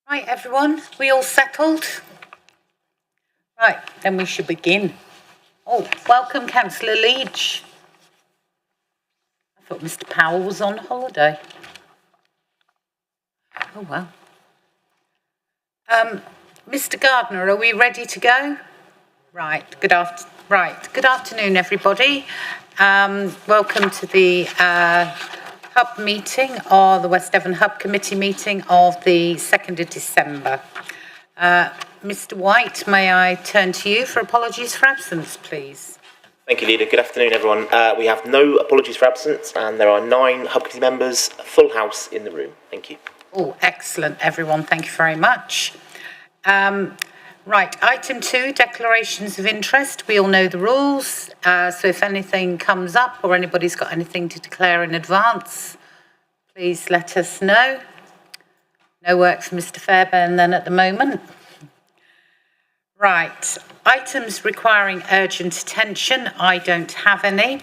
Right, everyone, we all settled? Right, then we should begin. Oh, welcome, Councillor Leach. I thought Mr. Powell was on holiday. Oh, well. Mr. Gardner, are we ready to go? Right, good afternoon, everybody. Welcome to the Hub meeting, or the West Devon Hub Committee meeting of the 2nd of December. Mr. White, may I turn to you for apologies for absence, please? Thank you, Leader. Good afternoon, everyone. We have no apologies for absence, and there are 9 Hub Committee members, a full house in the room. Thank you. Oh, excellent, everyone. Thank you very much. Right, item 2, declarations of interest. We all know the rules, so if anything comes up or anybody's got anything to declare in advance, please let us know. No work for Mr. Fairbairn then at the moment. Right, items requiring urgent attention. I don't have any.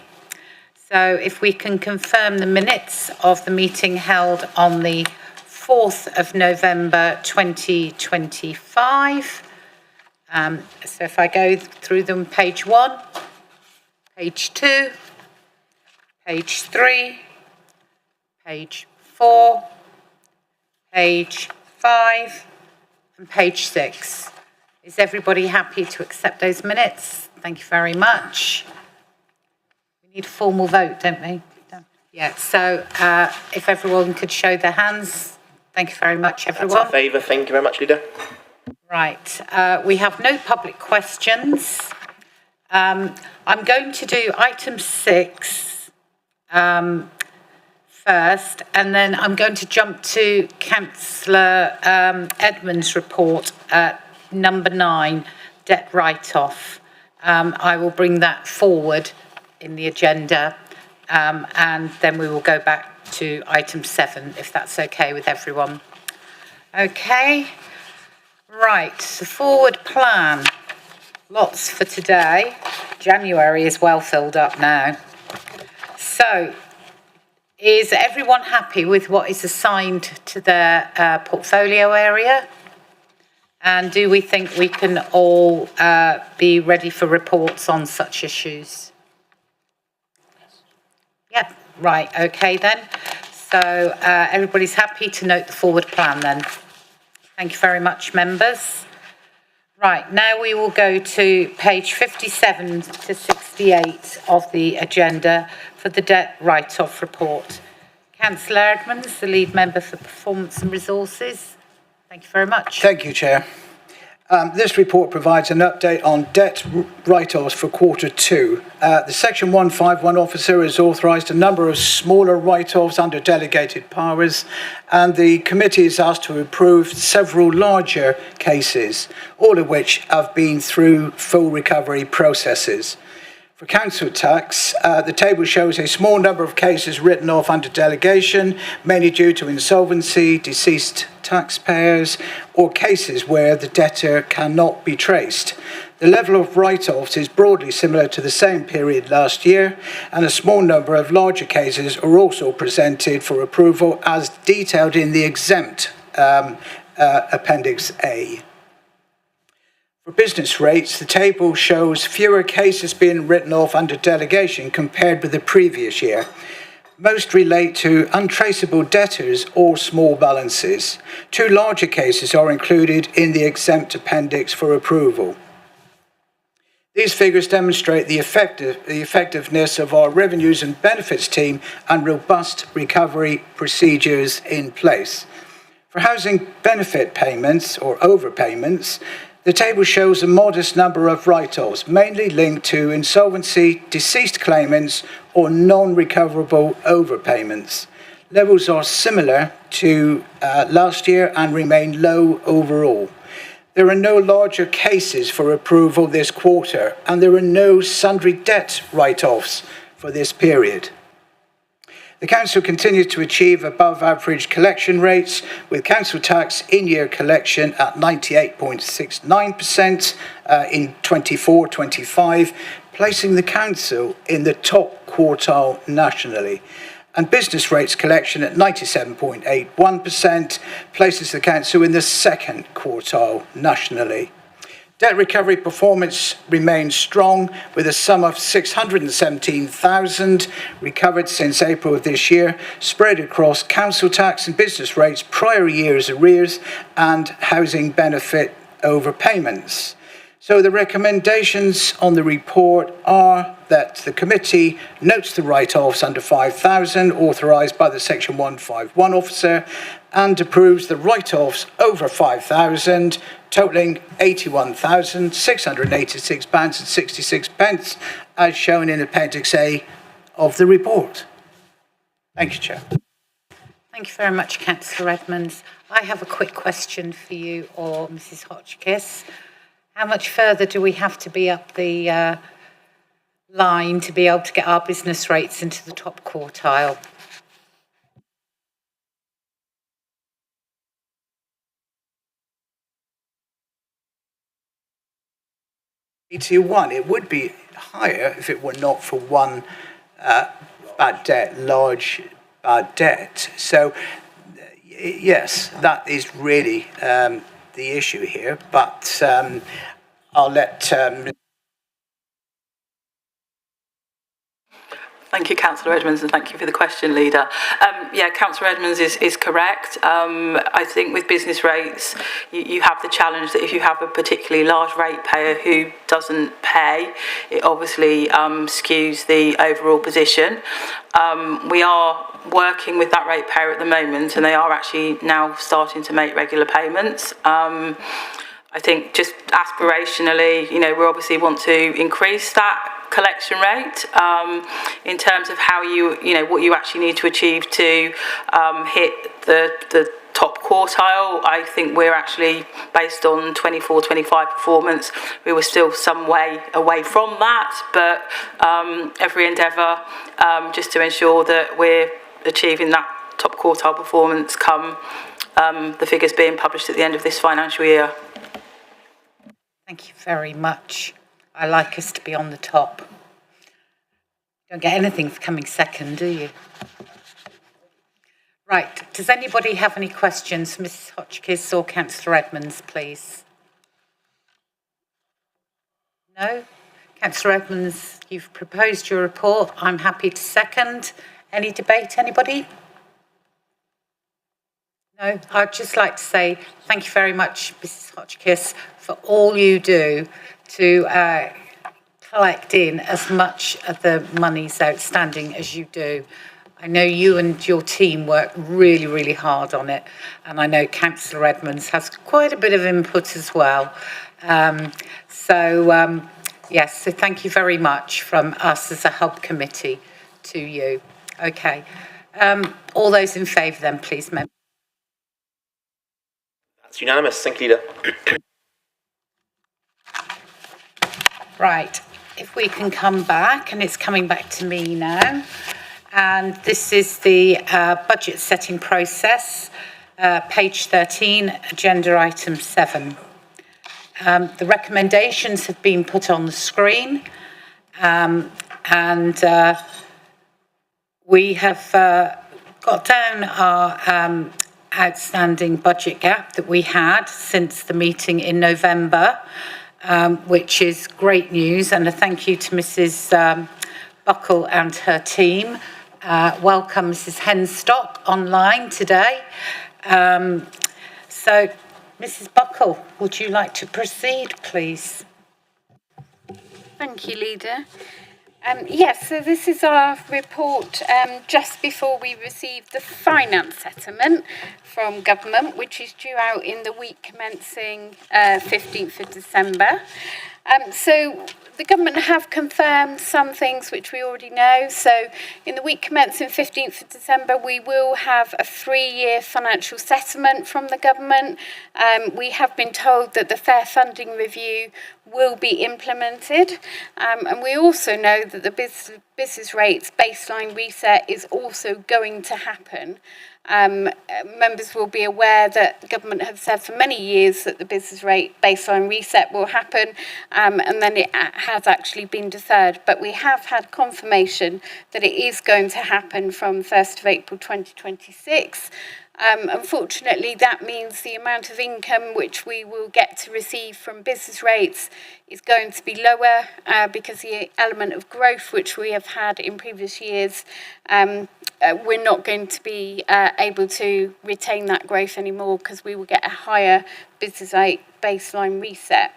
So if we can confirm the minutes of the meeting held on the 4th of November 2025. So if I go through them, page 1, page 2, page 3, page 4, page 5, and page 6. Is everybody happy to accept those minutes? Thank you very much. We need a formal vote, don't we? Yeah, so if everyone could show their hands. Thank you very much, everyone. That's in favour. Thank you very much, Leader. Right, we have no public questions. I'm going to do item 6 first, and then I'm going to jump to Councillor Edmonds' report at number 9, debt write-off. I will bring that forward in the agenda, and then we will go back to item 7, if that's okay with everyone. Okay. Right, the forward plan. Lots for today. January is well filled up now. So, is everyone happy with what is assigned to their portfolio area? And do we think we can all be ready for reports on such issues? Yep, right, okay then. So everybody's happy to note the forward plan then. Thank you very much, members. Right, now we will go to page 57 to 68 of the agenda for the debt write-off report. Councillor Edmonds, the lead member for Performance and Resources. Thank you very much. Thank you, Chair. This report provides an update on debt write-offs for quarter 2. The Section 151 officer has authorised a number of smaller write-offs under delegated powers, and the committee is asked to approve several larger cases, all of which have been through full recovery processes. For council tax, the table shows a small number of cases written off under delegation, mainly due to insolvency, deceased taxpayers, or cases where the debtor cannot be traced. The level of write-offs is broadly similar to the same period last year, and a small number of larger cases are also presented for approval as detailed in the exempt Appendix A. For business rates, the table shows fewer cases being written off under delegation compared with the previous year. Most relate to untraceable debtors or small balances. 2 larger cases are included in the exempt appendix for approval. These figures demonstrate the effectiveness of our revenues and benefits team and robust recovery procedures in place. For housing benefit payments or overpayments, the table shows a modest number of write-offs, mainly linked to insolvency, deceased claimants, or non-recoverable overpayments. Levels are similar to last year and remain low overall. There are no larger cases for approval this quarter, and there are no sundry debt write-offs for this period. The Council continues to achieve above-average collection rates, with council tax in-year collection at 98.69% in 24-25, placing the Council in the top quartile nationally. and business rates collection at 97.81% places the council in the second quartile nationally. Debt recovery performance remains strong, with a sum of £617,000 recovered since April of this year, spread across council tax and business rates, prior year's arrears, and housing benefit overpayments. So the recommendations on the report are that the committee notes the write-offs under 5,000 authorised by the Section 151 officer and approves the write-offs over 5,000 totalling £81,686.66 as shown in Appendix A of the report. Thank you, Chair. Thank you very much, Councillor Edmonds. I have a quick question for you or Mrs Hotchkiss. How much further do we have to be up the line to be able to get our business rates into the top quartile? It would be higher if it were not for one large bad debt. So, yes, that is really the issue here, but I'll let... Thank you, Councillor Edmonds, and thank you for the question, Leader. Yeah, Councillor Edmonds is correct. I think with business rates, you have the challenge that if you have a particularly large ratepayer who doesn't pay, it obviously skews the overall position. We are working with that ratepayer at the moment, and they are actually now starting to make regular payments. I think just aspirationally, we obviously want to increase that collection rate in terms of how what you actually need to achieve to hit the top quartile. I think we're actually, based on 24-25 performance, we were still some way away from that, but every endeavour just to ensure that we're achieving that top quartile performance come the figures being published at the end of this financial year. Thank you very much. I like us to be on the top. Don't get anything for coming second, do you? Right, does anybody have any questions for Mrs Hotchkiss or Councillor Edmonds, please? No? Councillor Edmonds, you've proposed your report. I'm happy to second. Any debate, anybody? No, I'd just like to say thank you very much, Mrs Hotchkiss, for all you do to collect in as much of the monies outstanding as you do. I know you and your team work really, really hard on it, and I know Councillor Edmonds has quite a bit of input as well. Yes, so thank you very much from us as a hub committee to you. Okay, all those in favour then, please, members. That's unanimous. Thank you, Leader. Right, if we can come back, and it's coming back to me now, and this is the budget setting process, page 13, agenda item 7. The recommendations have been put on the screen, and we have got down our outstanding budget gap that we had since the meeting in November, which is great news, and a thank you to Mrs Buckle and her team. Welcome Mrs Henstock online today. So, Mrs Buckle, would you like to proceed, please? Thank you, Leader. Yes, so this is our report just before we received the finance settlement from government, which is due out in the week commencing 15th of December. So the government have confirmed some things which we already know. So in the week commencing 15th of December, we will have a 3-year financial settlement from the government. We have been told that the fair funding review will be implemented. And we also know that the business rates baseline reset is also going to happen. Members will be aware that the government have said for many years that the business rate baseline reset will happen, and then it has actually been deferred. But we have had confirmation that it is going to happen from 1st of April 2026. Unfortunately, that means the amount of income which we will get to receive from business rates is going to be lower because the element of growth which we have had in previous years, we're not going to be able to retain that growth anymore because we will get a higher business rate baseline reset.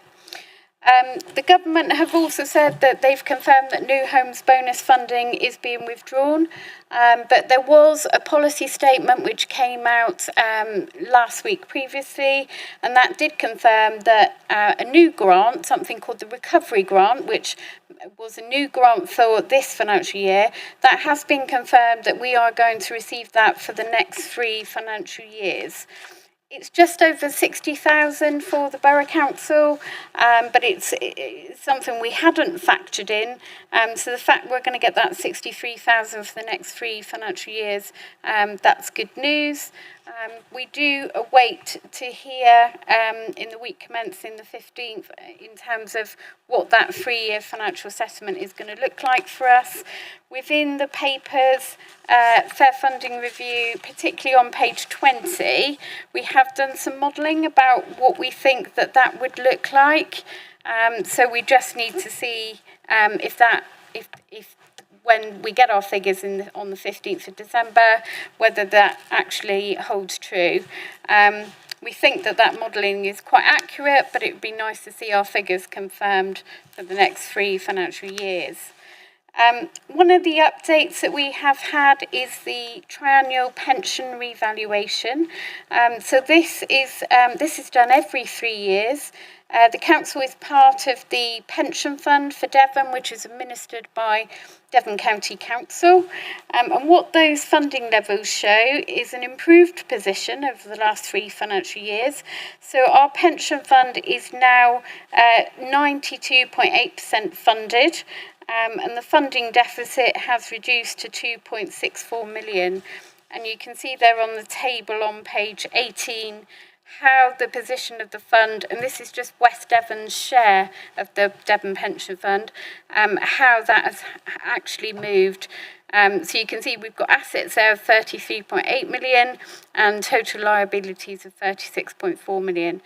The government have also said that they've confirmed that new homes bonus funding is being withdrawn, but there was a policy statement which came out last week previously, and that did confirm that a new grant, something called the recovery grant, which was a new grant for this financial year, that has been confirmed that we are going to receive that for the next 3 financial years. It's just over 60,000 for the Borough Council, but it's something we hadn't factored in. So the fact we're going to get that 63,000 for the next 3 financial years, that's good news. We do await to hear in the week commencing the 15th in terms of what that 3-year financial assessment is going to look like for us. Within the papers, Fair Funding Review, particularly on page 20, we have done some modelling about what we think that would look like. So we just need to see if when we get our figures on the 15th of December, whether that actually holds true. We think that modelling is quite accurate, but it would be nice to see our figures confirmed for the next 3 financial years. One of the updates that we have had is the triennial pension revaluation. So this is done every 3 years. The council is part of the pension fund for Devon, which is administered by Devon County Council. And what those funding levels show is an improved position over the last 3 financial years. So our pension fund is now 92.8% funded. And the funding deficit has reduced to 2.64 million. And you can see there on the table on page 18 how the position of the fund, and this is just West Devon's share of the Devon Pension Fund, how that has actually moved. So you can see we've got assets there of 33.8 million and total liabilities of 36.4 million.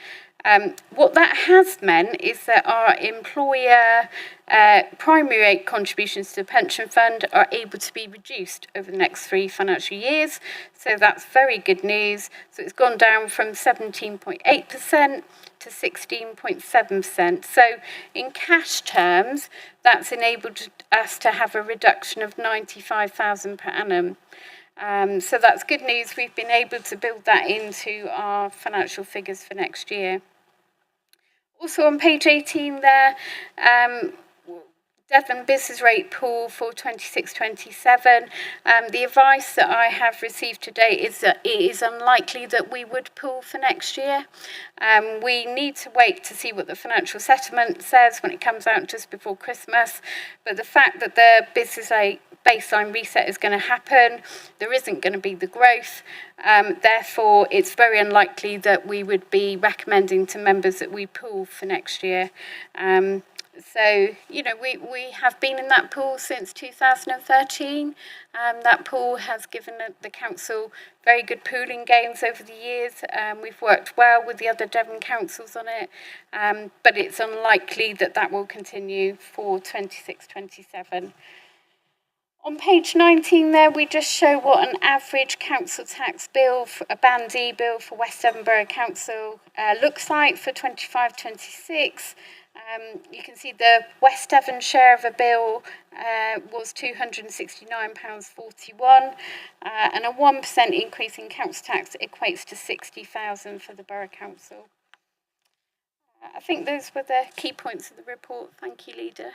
What that has meant is that our employer primary rate contributions to the pension fund are able to be reduced over the next 3 financial years. So that's very good news. So it's gone down from 17.8% to 16.7%. So in cash terms, that's enabled us to have a reduction of 95,000 per annum. So that's good news. We've been able to build that into our financial figures for next year. Also on page 18 there, Devon business rate pool for 26-27. The advice that I have received today is that it is unlikely that we would pool for next year. We need to wait to see what the financial settlement says when it comes out just before Christmas. But the fact that the business rate baseline reset is going to happen, there isn't going to be the growth. Therefore, it's very unlikely that we would be recommending to members that we pool for next year. So, you know, we have been in that pool since 2013. That pool has given the council very good pooling gains over the years. We've worked well with the other Devon councils on it, but it's unlikely that will continue for 26-27. On page 19 there, we just show what an average council tax bill, a Band E bill for West Devon Borough Council looks like for 25-26. You can see the West Devon share of a bill was £269.41, and a 1% increase in council tax equates to 60,000 for the Borough Council. I think those were the key points of the report. Thank you, Leader.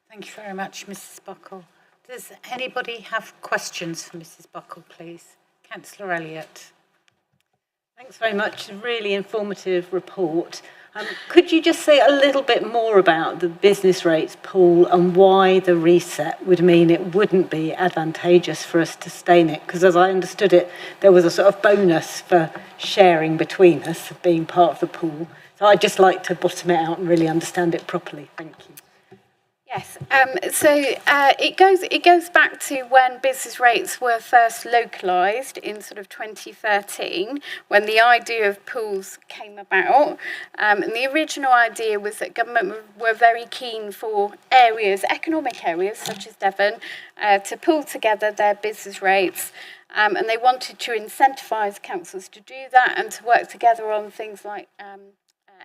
Thank you very much, Mrs. Buckle. Does anybody have questions for Mrs. Buckle, please? Councillor Elliott. Thanks very much. A really informative report. Could you just say a little bit more about the business rates pool and why the reset would mean it wouldn't be advantageous for us to stay in it? Because as I understood it, there was a sort of bonus for sharing between us, being part of the pool. So I'd just like to bottom it out and really understand it properly. Thank you. Yes, it goes back to when business rates were first localised in sort of 2013, when the idea of pools came about. And the original idea was that government were very keen for areas, economic areas such as Devon, to pool together their business rates. And they wanted to incentivise councils to do that and to work together on things like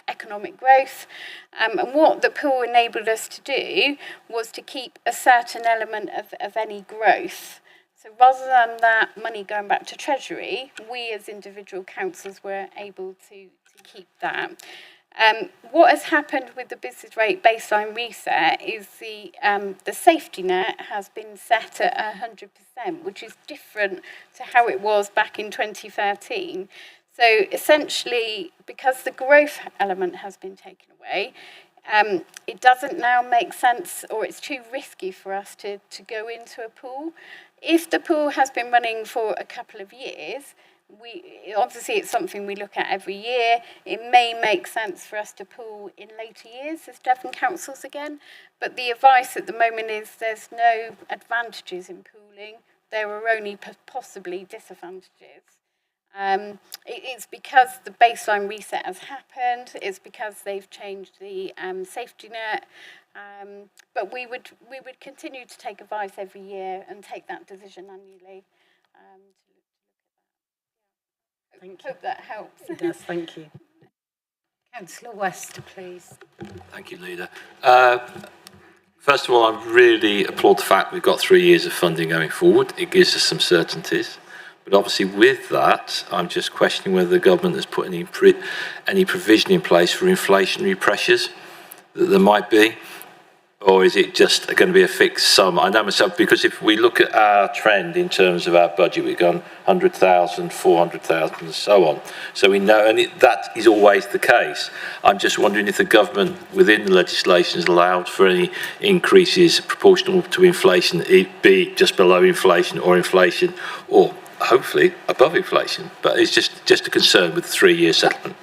economic growth. And what the pool enabled us to do was to keep a certain element of any growth. So rather than that money going back to Treasury, we as individual councils were able to keep that. What has happened with the business rate baseline reset is the safety net has been set at 100%, which is different to how it was back in 2013. So essentially, because the growth element has been taken away, it doesn't now make sense, or it's too risky for us to go into a pool. If the pool has been running for a couple of years, obviously it's something we look at every year. It may make sense for us to pool in later years as Devon councils again, but the advice at the moment is there's no advantages in pooling. There are only possibly disadvantages. It's because the baseline reset has happened. It's because they've changed the safety net. But we would continue to take advice every year and take that decision annually. Thank you. Hope that helps. It does, thank you. Councillor West, please. Thank you, Leader. First of all, I really applaud the fact we've got 3 years of funding going forward. It gives us some certainties. But obviously with that, I'm just questioning whether the government has put any provision in place for inflationary pressures that there might be, or is it just going to be a fixed sum? I know myself, because if we look at our trend in terms of our budget, we've gone 100,000, 400,000 and so on. So we know, and that is always the case. I'm just wondering if the government within the legislation has allowed for any increases proportional to inflation, it be just below inflation, or hopefully above inflation, but it's just a concern with the 3-year settlement.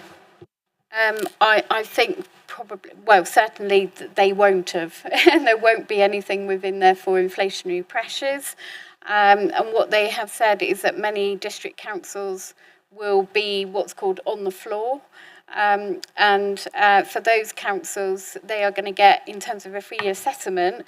I think probably, well, certainly they won't have, and there won't be anything within there for inflationary pressures. And what they have said is that many district councils will be what's called on the floor. And for those councils, they are going to get, in terms of a 3-year settlement,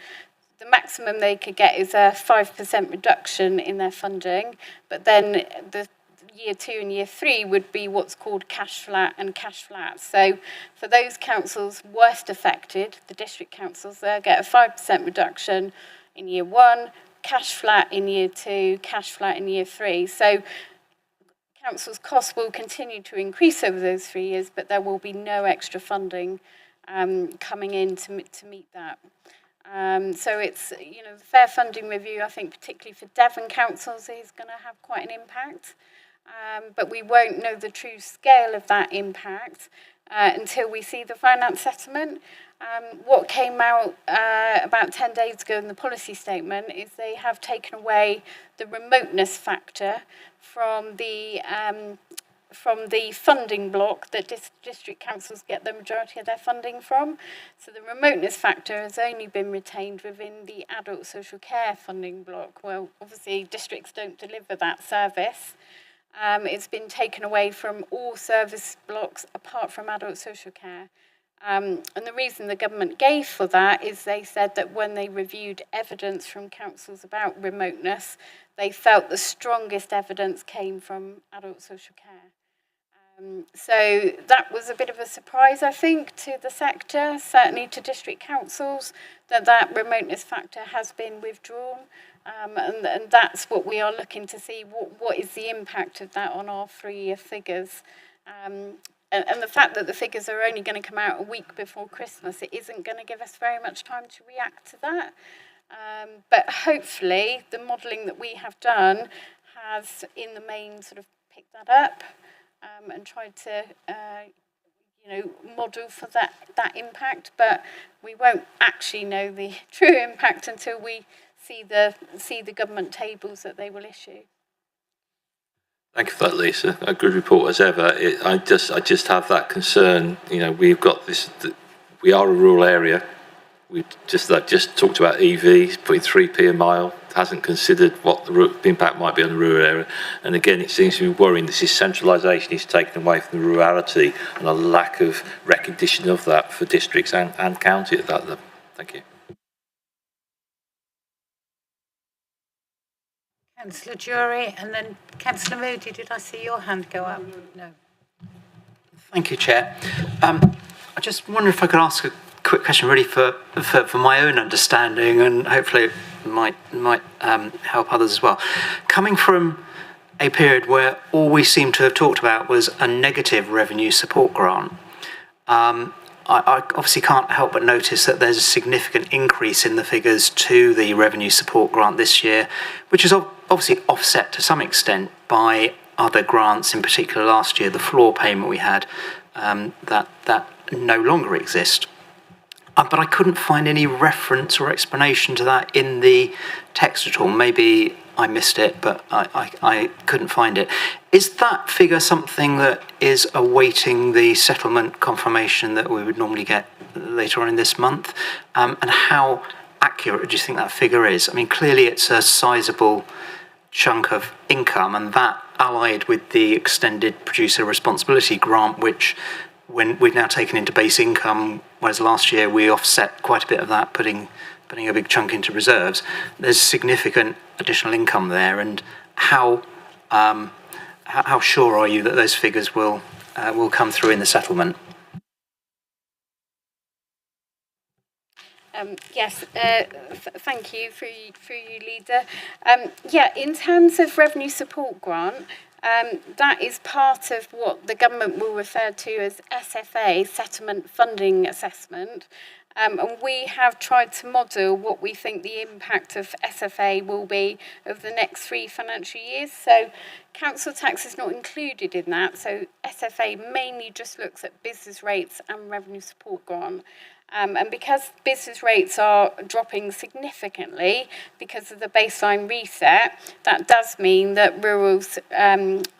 the maximum they could get is a 5% reduction in their funding, but then the year 2 and year 3 would be what's called cash flat and cash flat. So for those councils worst affected, the district councils, they'll get a 5% reduction in year 1, cash flat in year 2, cash flat in year 3. So councils' costs will continue to increase over those 3 years, but there will be no extra funding coming in to meet that. So it's, the fair funding review, I think particularly for Devon councils, is going to have quite an impact. But we won't know the true scale of that impact until we see the finance settlement. What came out about 10 days ago in the policy statement is they have taken away the remoteness factor from the funding block that district councils get the majority of their funding from. So the remoteness factor has only been retained within the adult social care funding block. Well, obviously districts don't deliver that service. It's been taken away from all service blocks apart from adult social care. And the reason the government gave for that is they said that when they reviewed evidence from councils about remoteness, they felt the strongest evidence came from adult social care. So that was a bit of a surprise, I think, to the sector, certainly to district councils, that remoteness factor has been withdrawn. And that's what we are looking to see. What is the impact of that on our 3-year figures? And the fact that the figures are only going to come out a week before Christmas, it isn't going to give us very much time to react to that. But hopefully the modelling that we have done has, in the main, sort of picked that up and tried to model for that impact, but we won't actually know the true impact until we see the government tables that they will issue. Thank you for that, Lisa. A good report as ever. I just have that concern. We've got this. We are a rural area. We just talked about EVs, putting 3p a mile. Hasn't considered what the impact might be on the rural area. And again, it seems to be worrying. This is centralisation is taken away from the rurality and a lack of recognition of that for districts and county at that level. Thank you. Councillor Jury, and then Councillor Moody, did I see your hand go up? No. Thank you, Chair. I just wonder if I could ask a quick question really for my own understanding, and hopefully it might help others as well. Coming from a period where all we seem to have talked about was a negative revenue support grant, I obviously can't help but notice that there's a significant increase in the figures to the revenue support grant this year, which is obviously offset to some extent by other grants, in particular last year, the floor payment we had, that no longer exist. But I couldn't find any reference or explanation to that in the text at all. Maybe I missed it, but I couldn't find it. Is that figure something that is awaiting the settlement confirmation that we would normally get later on in this month? And how accurate do you think that figure is? I mean, clearly it's a sizable chunk of income, and that allied with the extended producer responsibility grant, which when we've now taken into base income, whereas last year we offset quite a bit of that, putting a big chunk into reserves, there's significant additional income there. And how sure are you that those figures will come through in the settlement? Yes, thank you for you, Leader. In terms of revenue support grant, that is part of what the government will refer to as SFA, Settlement Funding Assessment. And we have tried to model what we think the impact of SFA will be over the next 3 financial years. So council tax is not included in that. So SFA mainly just looks at business rates and revenue support grant. And because business rates are dropping significantly because of the baseline reset, that does mean that rural's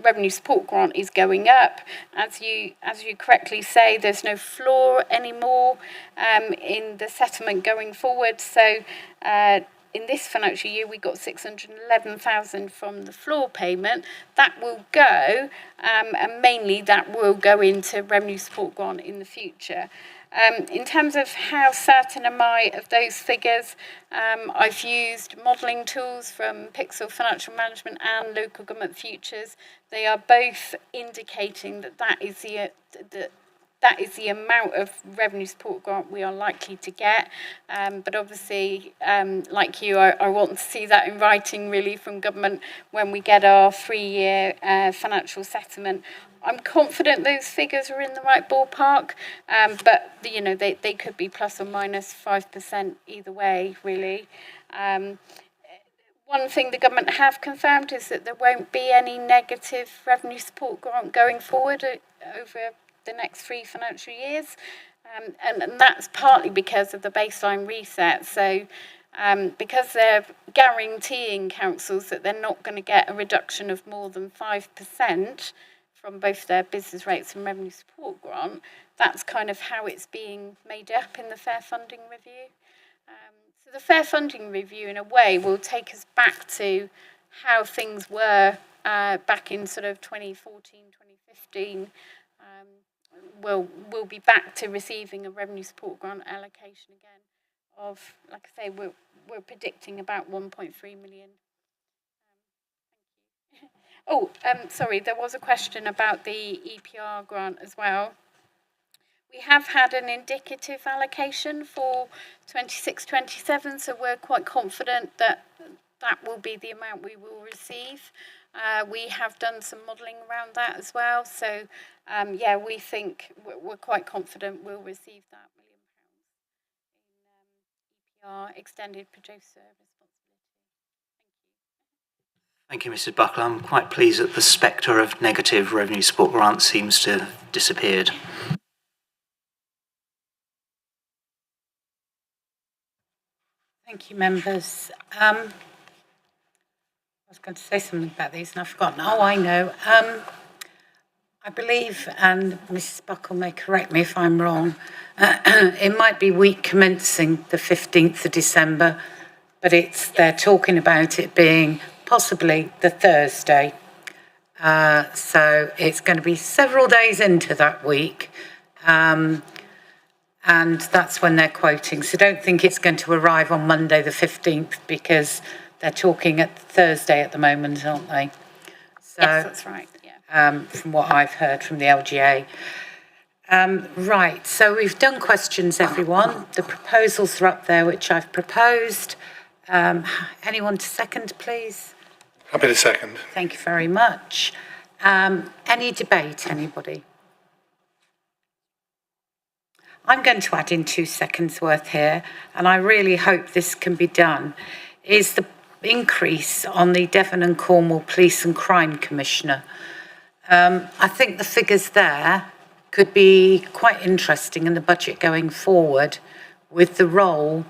revenue support grant is going up. As you correctly say, there's no floor anymore in the settlement going forward. So in this financial year, we got 611,000 from the floor payment. That will go, and mainly that will go into revenue support grant in the future. In terms of how certain am I of those figures, I've used modelling tools from Pixel Financial Management and Local Government Futures. They are both indicating that is the amount of revenue support grant we are likely to get. But obviously, like you, I want to see that in writing really from government when we get our 3-year financial settlement. I'm confident those figures are in the right ballpark, but they could be plus or minus 5% either way, really. One thing the government have confirmed is that there won't be any negative revenue support grant going forward over the next 3 financial years, and that's partly because of the baseline reset. So because they're guaranteeing councils that they're not going to get a reduction of more than 5% from both their business rates and revenue support grant, that's kind of how it's being made up in the Fair Funding Review. So the Fair Funding Review, in a way, will take us back to how things were back in sort of 2014, 2015. We'll be back to receiving a revenue support grant allocation again of, like I say, we're predicting about 1.3 million. Sorry, there was a question about the EPR grant as well. We have had an indicative allocation for 26-27, so we're quite confident that that will be the amount we will receive. We have done some modelling around that as well, so we think we're quite confident we'll receive that £1 million in EPR, Extended Producer Responsibility. Thank you, Mrs. Buckler. I'm quite pleased that the spectre of negative revenue support grants seems to have disappeared. Thank you, members. I was going to say something about these and I've forgotten. Oh, I know. I believe, and Mrs. Buckle may correct me if I'm wrong, it might be week commencing the 15th of December, but they're talking about it being possibly the Thursday. So it's going to be several days into that week. And that's when they're quoting. So don't think it's going to arrive on Monday the 15th because they're talking at Thursday at the moment, aren't they? So, Yes, that's right, yeah. From what I've heard from the LGA. Right, so we've done questions, everyone. The proposals are up there, which I've proposed. Anyone to second, please? Happy to second. Thank you very much. Any debate, anybody? I'm going to add in 2 seconds worth here, and I really hope this can be done, is the increase on the Devon and Cornwall Police and Crime Commissioner. I think the figures there could be quite interesting in the budget going forward, with the role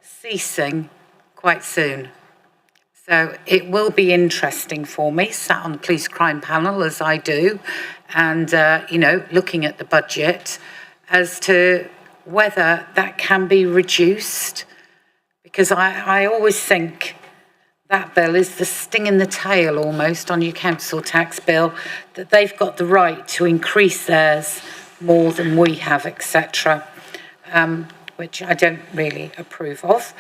ceasing quite soon. So it will be interesting for me, sat on the police crime panel as I do, and, looking at the budget as to whether that can be reduced, because I always think that bill is the sting in the tail almost on your council tax bill, that they've got the right to increase theirs more than we have, etc., which I don't really approve of.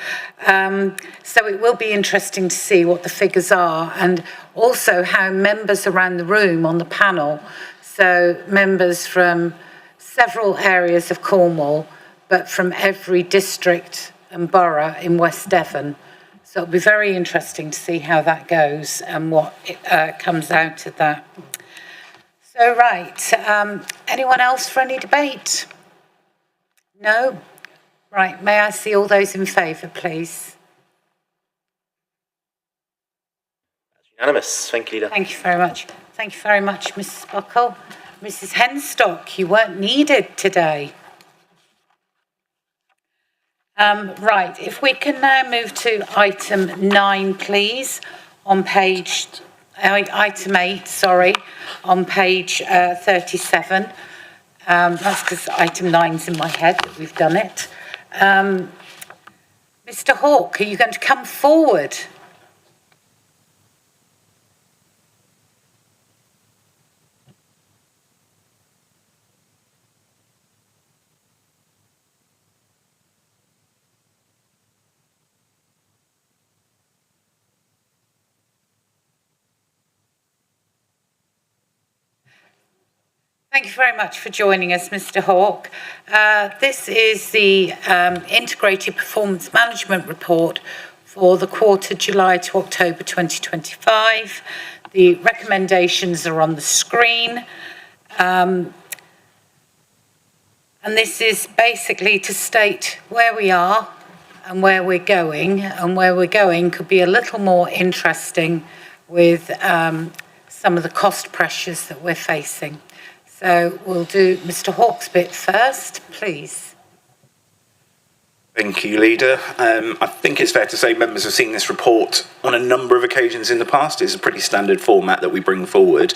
So it will be interesting to see what the figures are, and also how members around the room on the panel, so members from several areas of Cornwall, but from every district and borough in West Devon. So it'll be very interesting to see how that goes and what comes out of that. So, right, anyone else for any debate? No? Right, may I see all those in favour, please? Unanimous. Thank you, Leader. Thank you very much. Thank you very much, Mrs. Buckle. Mrs. Henstock, you weren't needed today. Right, if we can now move to item 9, please, on page, item 8, sorry, on page 37. That's because item 9's in my head that we've done it. Mr. Hawke, are you going to come forward? Thank you very much for joining us, Mr. Hawke. This is the Integrated Performance Management Report for the quarter July to October 2025. The recommendations are on the screen. And this is basically to state where we are and where we're going. And where we're going could be a little more interesting with some of the cost pressures that we're facing. So we'll do Mr. Hawke's bit first, please. Thank you, Leader. I think it's fair to say members have seen this report on a number of occasions in the past. It's a pretty standard format that we bring forward.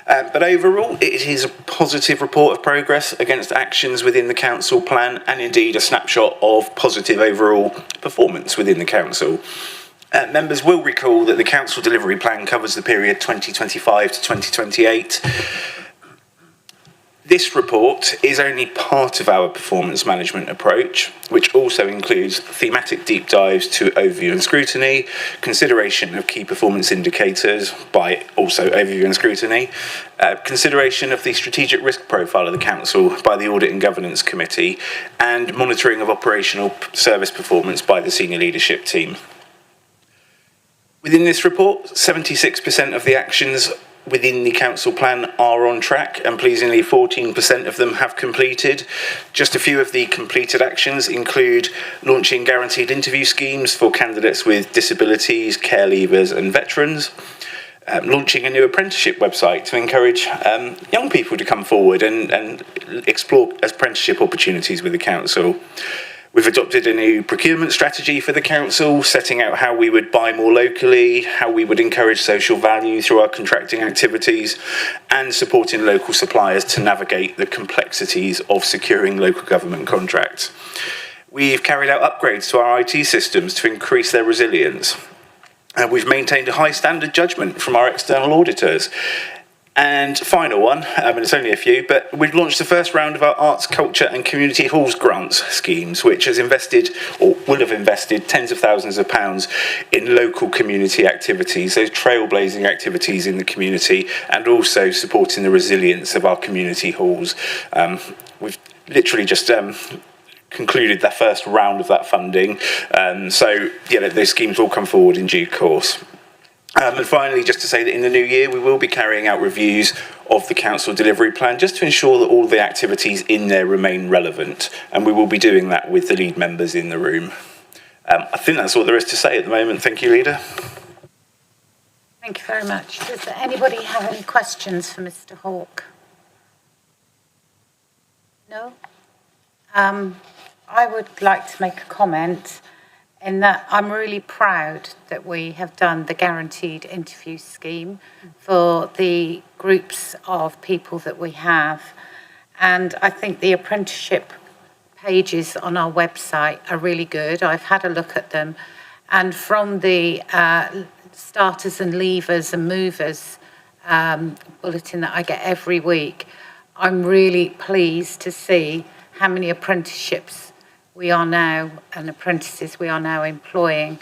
But overall, it is a positive report of progress against actions within the council plan, and indeed a snapshot of positive overall performance within the council. Members will recall that the council delivery plan covers the period 2025 to 2028. This report is only part of our performance management approach, which also includes thematic deep dives to overview and scrutiny, consideration of key performance indicators by also overview and scrutiny, consideration of the strategic risk profile of the council by the Audit and Governance Committee, and monitoring of operational service performance by the senior leadership team. Within this report, 76% of the actions within the council plan are on track, and pleasingly 14% of them have completed. Just a few of the completed actions include launching guaranteed interview schemes for candidates with disabilities, care leavers and veterans, launching a new apprenticeship website to encourage young people to come forward and explore apprenticeship opportunities with the council, We've adopted a new procurement strategy for the council, setting out how we would buy more locally, how we would encourage social value through our contracting activities, and supporting local suppliers to navigate the complexities of securing local government contracts. We've carried out upgrades to our IT systems to increase their resilience. We've maintained a high standard judgment from our external auditors. And final one, and it's only a few, but we've launched the first round of our arts, culture and community halls grants schemes, which has invested, or will have invested, tens of thousands of pounds in local community activities, those trailblazing activities in the community, and also supporting the resilience of our community halls. We've literally just concluded the first round of that funding, so those schemes will come forward in due course. And finally, just to say that in the new year, we will be carrying out reviews of the council delivery plan just to ensure that all the activities in there remain relevant. And we will be doing that with the lead members in the room. I think that's all there is to say at the moment. Thank you, Leader. Thank you very much. Does anybody have any questions for Mr. Hawke? No? I would like to make a comment in that I'm really proud that we have done the guaranteed interview scheme for the groups of people that we have. And I think the apprenticeship pages on our website are really good. I've had a look at them. And from the starters and leavers and movers bulletin that I get every week, I'm really pleased to see how many apprenticeships we are now, and apprentices we are now employing.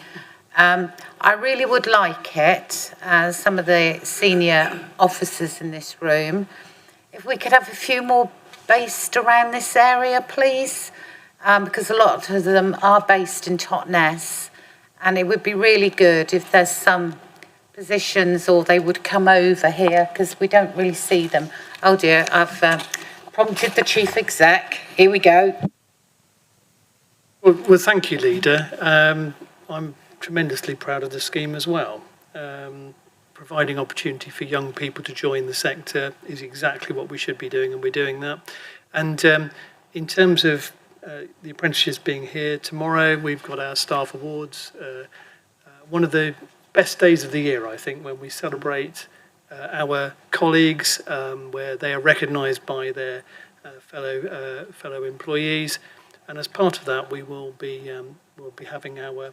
I really would like it, as some of the senior officers in this room, if we could have a few more based around this area, please, because a lot of them are based in Totnes, and it would be really good if there's some positions or they would come over here, because we don't really see them. Oh dear, I've prompted the chief exec. Here we go. Well, thank you, Leader. I'm tremendously proud of the scheme as well. Providing opportunity for young people to join the sector is exactly what we should be doing, and we're doing that. And in terms of the apprenticeships being here tomorrow, we've got our staff awards. One of the best days of the year, I think, when we celebrate our colleagues, where they are recognised by their fellow employees. And as part of that, we'll be having our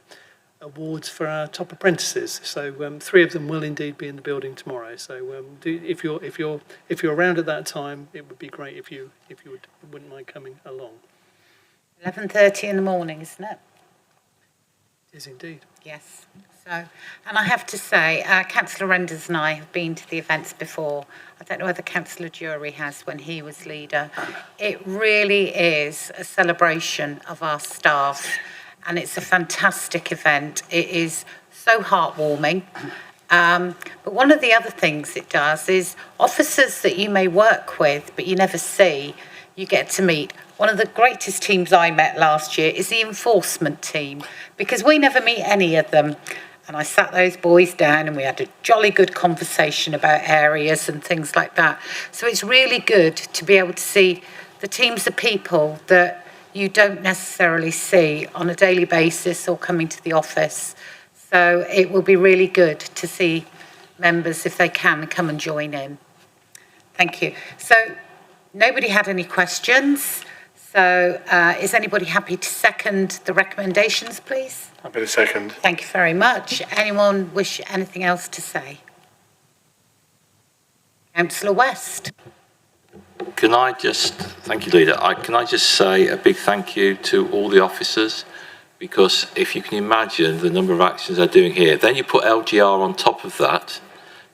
awards for our top apprentices. So 3 of them will indeed be in the building tomorrow. So if you're around at that time, it would be great if you wouldn't mind coming along. 11:30 in the morning, isn't it? It is indeed. Yes. So, and I have to say, Councillor Renders and I have been to the events before. I don't know whether Councillor Jury has when he was leader. It really is a celebration of our staff, and it's a fantastic event. It is so heartwarming. But one of the other things it does is officers that you may work with, but you never see, you get to meet. One of the greatest teams I met last year is the enforcement team, because we never meet any of them. And I sat those boys down and we had a jolly good conversation about areas and things like that. So it's really good to be able to see the teams of people that you don't necessarily see on a daily basis or coming to the office. So it will be really good to see members, if they can, come and join in. Thank you. So nobody had any questions. So is anybody happy to second the recommendations, please? Happy to second. Thank you very much. Anyone wish anything else to say? Councillor West. Thank you, Leader. Can I just say a big thank you to all the officers, because if you can imagine the number of actions they're doing here, then you put LGR on top of that,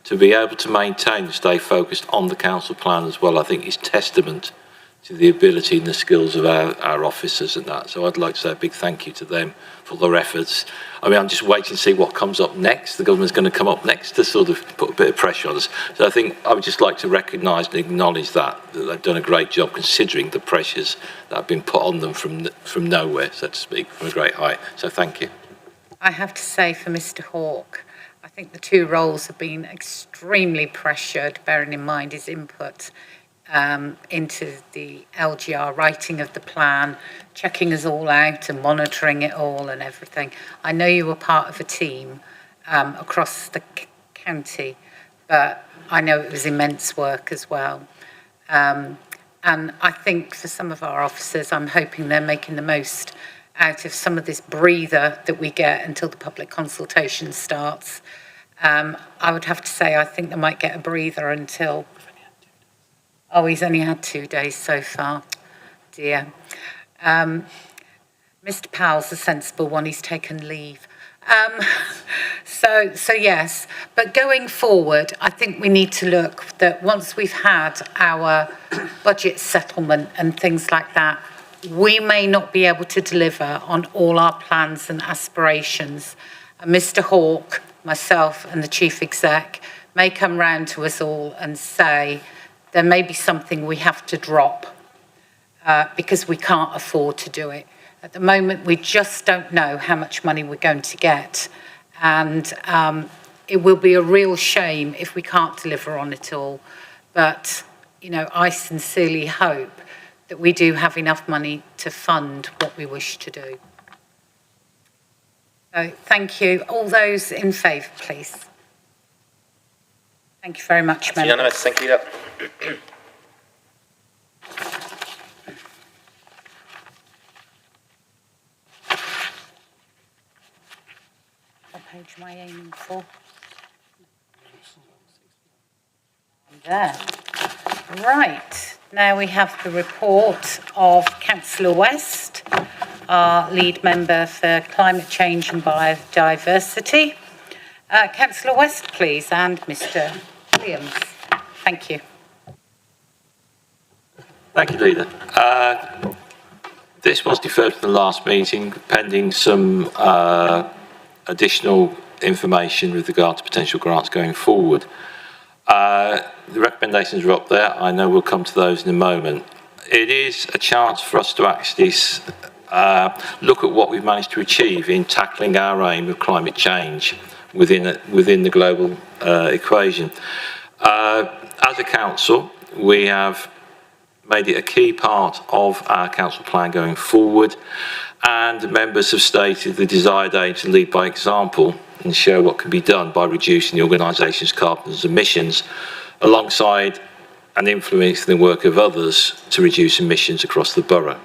to be able to maintain and stay focused on the council plan as well, I think is testament to the ability and the skills of our officers and that. So I'd like to say a big thank you to them for their efforts. I mean, I'm just waiting to see what comes up next. The government's going to come up next to sort of put a bit of pressure on us. So I think I would just like to recognise and acknowledge that they've done a great job considering the pressures that have been put on them from nowhere, so to speak, from a great height. So thank you. I have to say for Mr. Hawke, I think the 2 roles have been extremely pressured, bearing in mind his input into the LGR, writing of the plan, checking us all out and monitoring it all and everything. I know you were part of a team across the county, but I know it was immense work as well. And I think for some of our officers, I'm hoping they're making the most out of some of this breather that we get until the public consultation starts. I would have to say I think they might get a breather until... Oh, he's only had 2 days so far. Dear. Mr. Powell's a sensible one. He's taken leave. So yes. But going forward, I think we need to look that once we've had our budget settlement and things like that, we may not be able to deliver on all our plans and aspirations. And Mr. Hawke, myself and the Chief Exec may come round to us all and say there may be something we have to drop because we can't afford to do it. At the moment, we just don't know how much money we're going to get. And it will be a real shame if we can't deliver on it all. But, you know, I sincerely hope that we do have enough money to fund what we wish to do. So thank you. All those in favour, please. Thank you very much, members. Unanimous. Thank you. What page am I aiming for? There. Right. Now we have the report of Councillor West, our lead member for climate change and biodiversity. Councillor West, please, and Mr. Williams. Thank you. Thank you, Leader. This was deferred to the last meeting pending some additional information with regard to potential grants going forward. The recommendations are up there. I know we'll come to those in a moment. It is a chance for us to actually look at what we've managed to achieve in tackling our aim of climate change within the global equation. As a council, we have made it a key part of our council plan going forward, and members have stated the desired aim to lead by example and show what can be done by reducing the organisation's carbon emissions alongside and influencing the work of others to reduce emissions across the borough.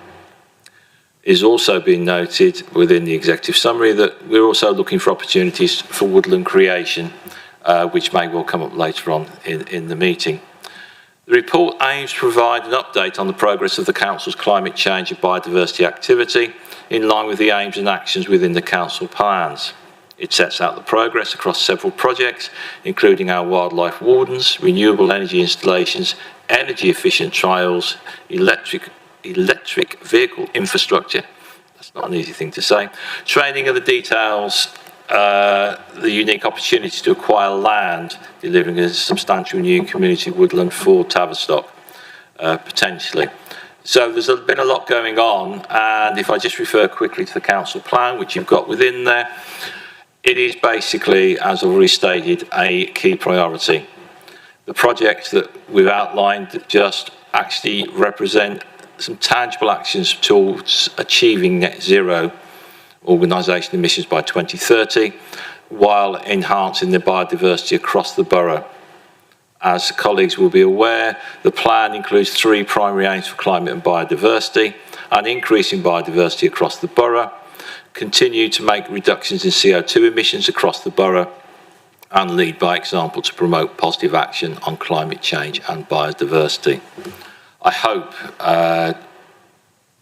It has also been noted within the executive summary that we're also looking for opportunities for woodland creation, which may well come up later on in the meeting. The report aims to provide an update on the progress of the Council's climate change and biodiversity activity in line with the aims and actions within the Council plans. It sets out the progress across several projects, including our wildlife wardens, renewable energy installations, energy efficient trials, electric vehicle infrastructure, that's not an easy thing to say, training of the details, the unique opportunity to acquire land, delivering a substantial new community woodland for Tavistock, potentially. So there's been a lot going on, and if I just refer quickly to the council plan, which you've got within there, it is basically, as already stated, a key priority. The projects that we've outlined just actually represent some tangible actions towards achieving net zero organisation emissions by 2030, while enhancing the biodiversity across the borough. As colleagues will be aware, the plan includes 3 primary aims for climate and biodiversity: an increase in biodiversity across the borough, continue to make reductions in CO2 emissions across the borough, and lead by example to promote positive action on climate change and biodiversity. I hope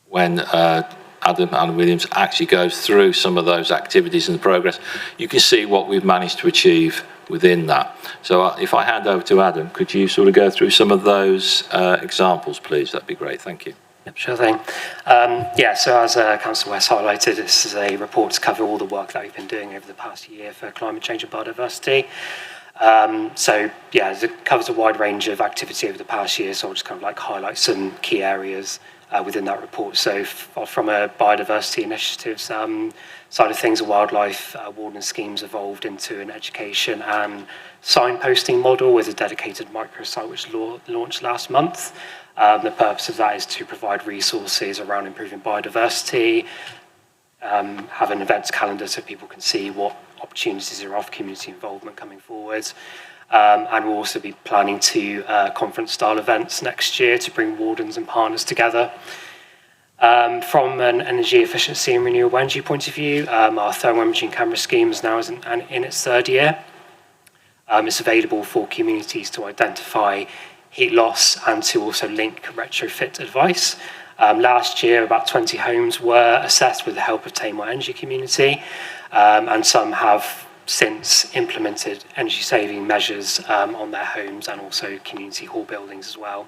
when Adam Williams actually goes through some of those activities and the progress, you can see what we've managed to achieve within that. So if I hand over to Adam, could you sort of go through some of those examples, please? That'd be great. Thank you. Yep, sure thing. So as Councillor West highlighted, this is a report to cover all the work that we've been doing over the past year for climate change and biodiversity. It covers a wide range of activity over the past year, so I'll just kind of like highlight some key areas within that report. So from a biodiversity initiatives side of things, a wildlife warden schemes evolved into an education and signposting model with a dedicated microsite which launched last month. The purpose of that is to provide resources around improving biodiversity, have an events calendar so people can see what opportunities are of community involvement coming forward. And we'll also be planning to conference-style events next year to bring wardens and partners together. From an energy efficiency and renewable energy point of view, our thermal imaging camera scheme is now in its third year. It's available for communities to identify heat loss and to also link retrofit advice. Last year, about 20 homes were assessed with the help of Tamar Energy Community, and some have since implemented energy-saving measures on their homes and also community hall buildings as well.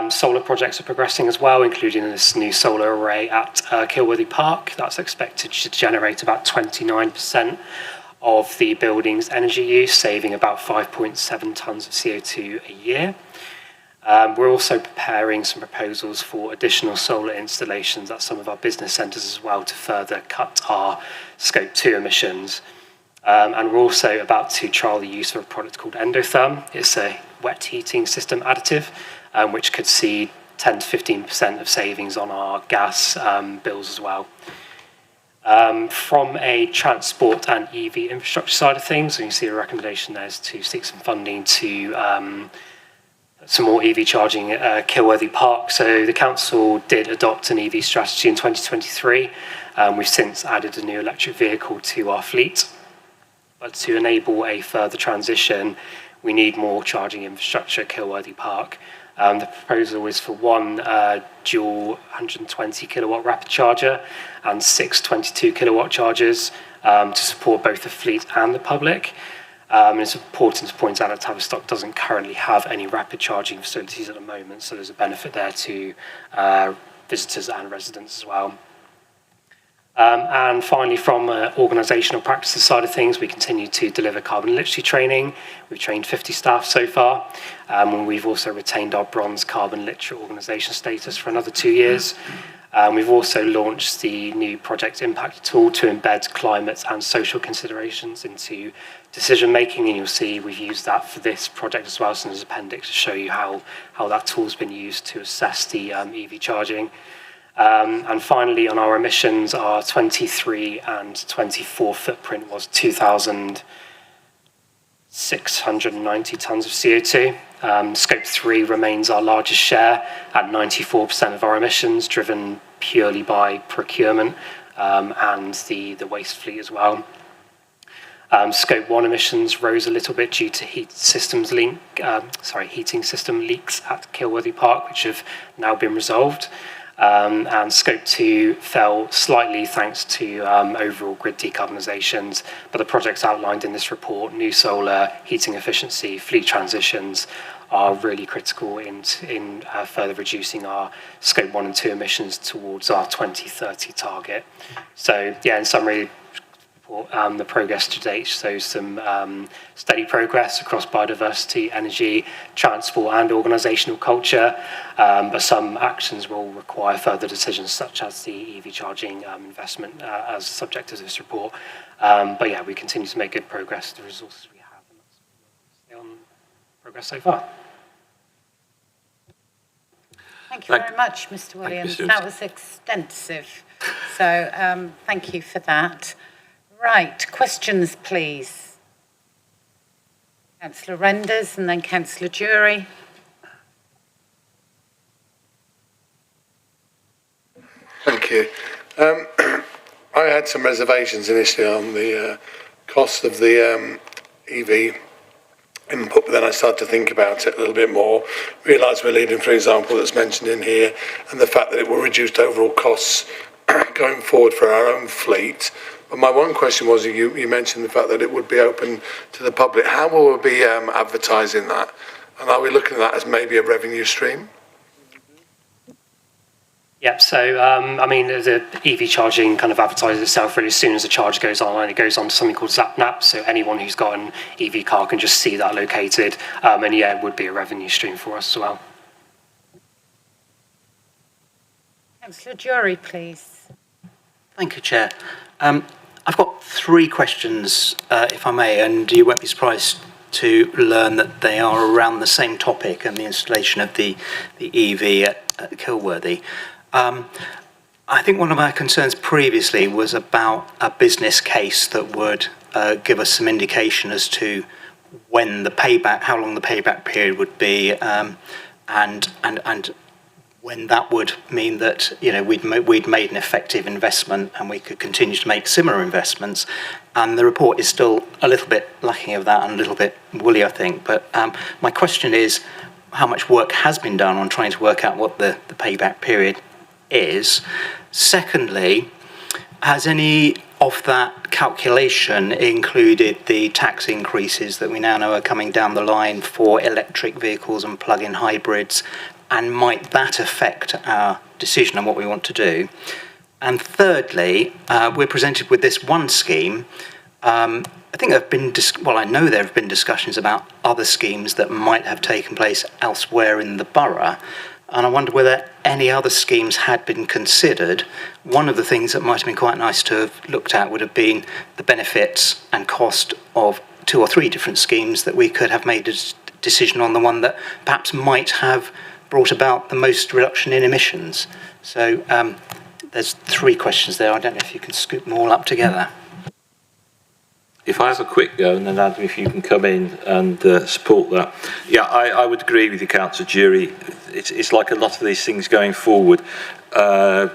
Solar projects are progressing as well, including this new solar array at Kilworthy Park. That's expected to generate about 29% of the building's energy use, saving about 5.7 tonnes of CO2 a year. We're also preparing some proposals for additional solar installations at some of our business centres as well to further cut our Scope 2 emissions. And we're also about to trial the use of a product called Endotherm. It's a wet heating system additive, which could see 10 to 15% of savings on our gas bills as well. From a transport and EV infrastructure side of things, you see a recommendation there is to seek some funding to some more EV charging at Kilworthy Park. So the council did adopt an EV strategy in 2023. We've since added a new electric vehicle to our fleet. But to enable a further transition, we need more charging infrastructure at Kilworthy Park. The proposal is for one dual 120 kilowatt rapid charger and 6 22 kilowatt chargers to support both the fleet and the public. It's important to point out that Tavistock doesn't currently have any rapid charging facilities at the moment, so there's a benefit there to visitors and residents as well. And finally, from an organisational practices side of things, we continue to deliver carbon literacy training. We've trained 50 staff so far, and we've also retained our bronze carbon literate organisation status for another 2 years. We've also launched the new project impact tool to embed climate and social considerations into decision making, and you'll see we've used that for this project as well, so there's an appendix to show you how that tool's been used to assess the EV charging. And finally, on our emissions, our 23 and 24 footprint was 2,690 tonnes of CO2. Scope 3 remains our largest share at 94% of our emissions, driven purely by procurement and the waste fleet as well. Scope 1 emissions rose a little bit due to heating system leaks at Kilworthy Park, which have now been resolved. And Scope 2 fell slightly thanks to overall grid decarbonisations, but the projects outlined in this report, new solar, heating efficiency, fleet transitions, are really critical in further reducing our Scope 1 and 2 emissions towards our 2030 target. So, yeah, in summary, the progress to date shows some steady progress across biodiversity, energy, transport and organisational culture, but some actions will require further decisions such as the EV charging investment as subject to this report. But yeah, we continue to make good progress with the resources we have, and that's on progress so far. Thank you very much, Mr. Williams. That was extensive. So thank you for that. Right, questions, please. Councillor Renders and then Councillor Jury. Thank you. I had some reservations initially on the cost of the EV input, but then I started to think about it a little bit more, realised we're leading, for example, that's mentioned in here, and the fact that it will reduce overall costs going forward for our own fleet. But my one question was, you mentioned the fact that it would be open to the public. How will we be advertising that? And are we looking at that as maybe a revenue stream? Yep, so, I mean, the EV charging kind of advertises itself really as soon as the charge goes online. It goes on to something called ZapNap, so anyone who's got an EV car can just see that located. And yeah, it would be a revenue stream for us as well. Councillor Jury, please. Thank you, Chair. I've got 3 questions, if I may, and you won't be surprised to learn that they are around the same topic and the installation of the EV at Kilworthy. I think one of my concerns previously was about a business case that would give us some indication as to when the payback, how long the payback period would be, and when that would mean that, you know, we'd made an effective investment and we could continue to make similar investments. And the report is still a little bit lacking of that and a little bit woolly, I think. But my question is, how much work has been done on trying to work out what the payback period is? Secondly, has any of that calculation included the tax increases that we now know are coming down the line for electric vehicles and plug-in hybrids? And might that affect our decision on what we want to do? And thirdly, we're presented with this one scheme. I think there have been, I know there have been discussions about other schemes that might have taken place elsewhere in the borough. And I wonder whether any other schemes had been considered. One of the things that might have been quite nice to have looked at would have been the benefits and cost of 2 or 3 different schemes, that we could have made a decision on the one that perhaps might have brought about the most reduction in emissions. So there's 3 questions there. I don't know if you can scoop them all up together. If I have a quick go, and then Adam, if you can come in and support that. Yeah, I would agree with you, Councillor Jury. It's like a lot of these things going forward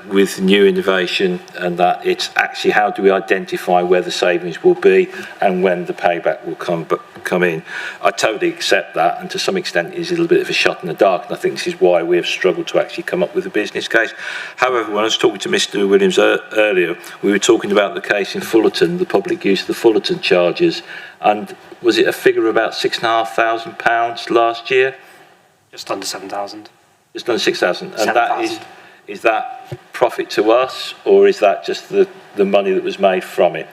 with new innovation, and that it's actually how do we identify where the savings will be and when the payback will come in. I totally accept that, and to some extent it is a little bit of a shot in the dark, and I think this is why we have struggled to actually come up with a business case. However, when I was talking to Mr Williams earlier, we were talking about the case in Fullerton, the public use of the Fullerton charges, and was it a figure of about £6,500 last year? Just under 7,000. Just under 6,000, and 7, that is that profit to us, or is that just the money that was made from it?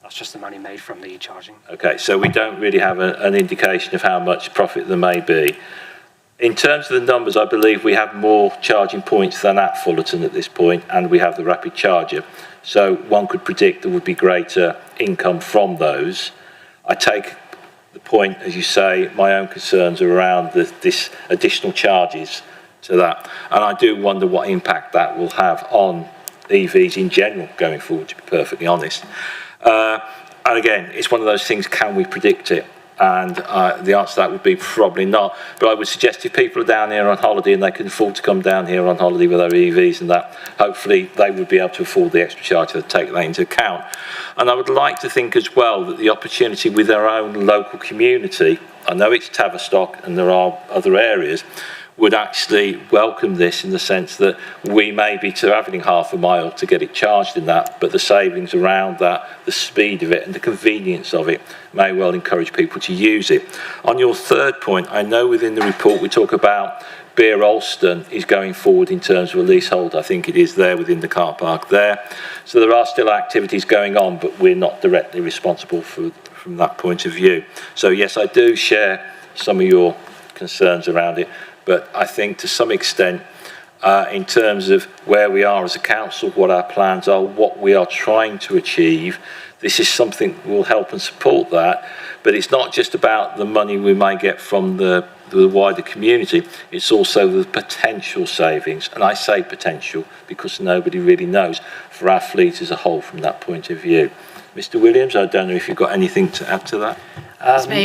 That's just the money made from the charging. Okay, so we don't really have an indication of how much profit there may be. In terms of the numbers, I believe we have more charging points than at Fullerton at this point, and we have the rapid charger. So one could predict there would be greater income from those. I take the point, as you say, my own concerns are around this additional charges to that. And I do wonder what impact that will have on EVs in general going forward, to be perfectly honest. And again, it's one of those things, can we predict it? And the answer to that would be probably not. But I would suggest if people are down here on holiday and they can afford to come down here on holiday with their EVs and that, hopefully they would be able to afford the extra charge to take that into account. And I would like to think as well that the opportunity with our own local community, I know it's Tavistock and there are other areas, would actually welcome this in the sense that we may be travelling half a mile to get it charged in that, but the savings around that, the speed of it and the convenience of it may well encourage people to use it. On your third point, I know within the report we talk about Beer Alston is going forward in terms of a leasehold. I think it is there within the car park there. So there are still activities going on, but we're not directly responsible from that point of view. So yes, I do share some of your concerns around it. But I think to some extent, in terms of where we are as a council, what our plans are, what we are trying to achieve, this is something that will help and support that. But it's not just about the money we may get from the wider community, it's also the potential savings. And I say potential because nobody really knows for our fleet as a whole from that point of view. Mr Williams, I don't know if you've got anything to add to that.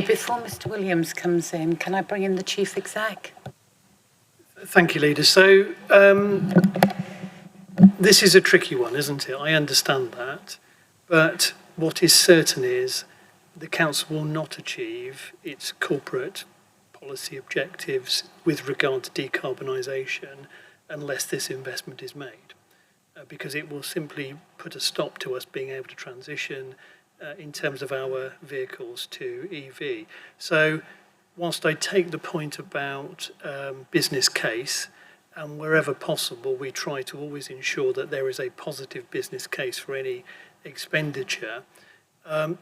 Before Mr Williams comes in, can I bring in the Chief Exec? Thank you, Leader. So this is a tricky one, isn't it? I understand that. But what is certain is the council will not achieve its corporate policy objectives with regard to decarbonisation unless this investment is made, because it will simply put a stop to us being able to transition in terms of our vehicles to EV. So whilst I take the point about business case, and wherever possible, we try to always ensure that there is a positive business case for any expenditure,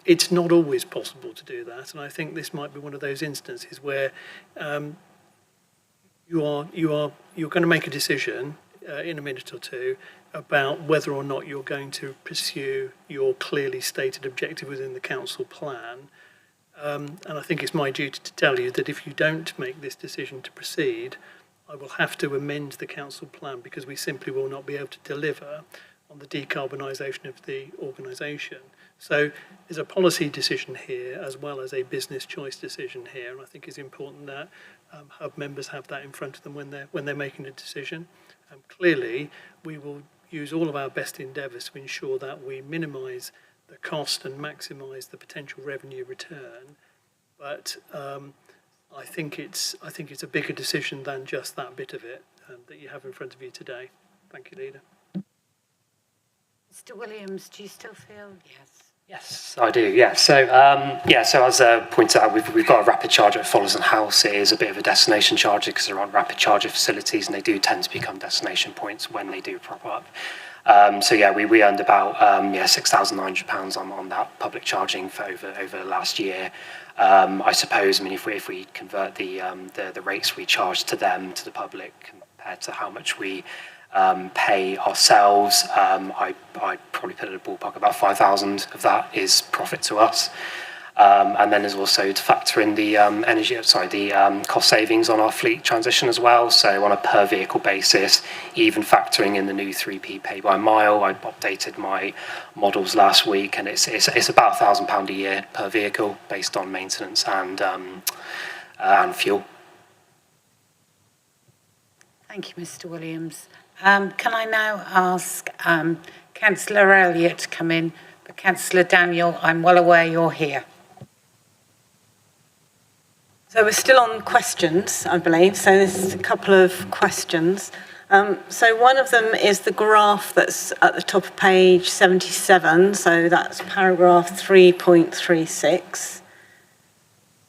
it's not always possible to do that. And I think this might be one of those instances where you're going to make a decision. in a minute or two about whether or not you're going to pursue your clearly stated objective within the council plan. And I think it's my duty to tell you that if you don't make this decision to proceed, I will have to amend the council plan because we simply will not be able to deliver on the decarbonisation of the organisation. So there's a policy decision here as well as a business choice decision here, and I think it's important that hub members have that in front of them when they're making a decision. Clearly, we will use all of our best endeavours to ensure that we minimise the cost and maximise the potential revenue return. But I think it's a bigger decision than just that bit of it that you have in front of you today. Thank you, Leader. Mr. Williams, do you still feel yes? Yes, I do. Yeah. So, so as pointed out, we've got a rapid charger at Follerton House. It is a bit of a destination charger because there aren't rapid charger facilities, and they do tend to become destination points when they do prop up. We earned about £6,900 on that public charging for over last year. I suppose. I mean, if we convert the rates we charge to them, to the public, compared to how much we pay ourselves, I probably put it in a ballpark about 5,000 of that is profit to us. And then there's also to factor in the cost savings on our fleet transition as well. So on a per vehicle basis, even factoring in the new 3p pay by mile, I updated my models last week, and it's about £1,000 a year per vehicle based on maintenance and fuel. Thank you, Mr. Williams. Can I now ask Councillor Elliott to come in? But Councillor Daniel, I'm well aware you're here. So we're still on questions, I believe. So there's a couple of questions. So one of them is the graph that's at the top of page 77. So that's paragraph 3.36.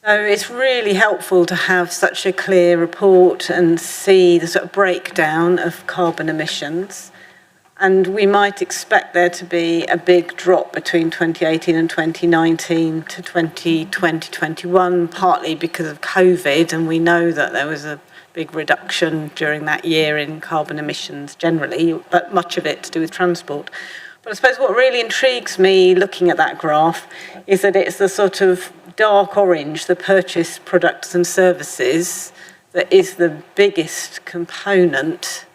So it's really helpful to have such a clear report and see the sort of breakdown of carbon emissions. And we might expect there to be a big drop between 2018 and 2019 to 2021, partly because of COVID, and we know that there was a big reduction during that year in carbon emissions generally, but much of it to do with transport. But I suppose what really intrigues me looking at that graph is that it's the sort of dark orange, the purchased products and services, that is the biggest component.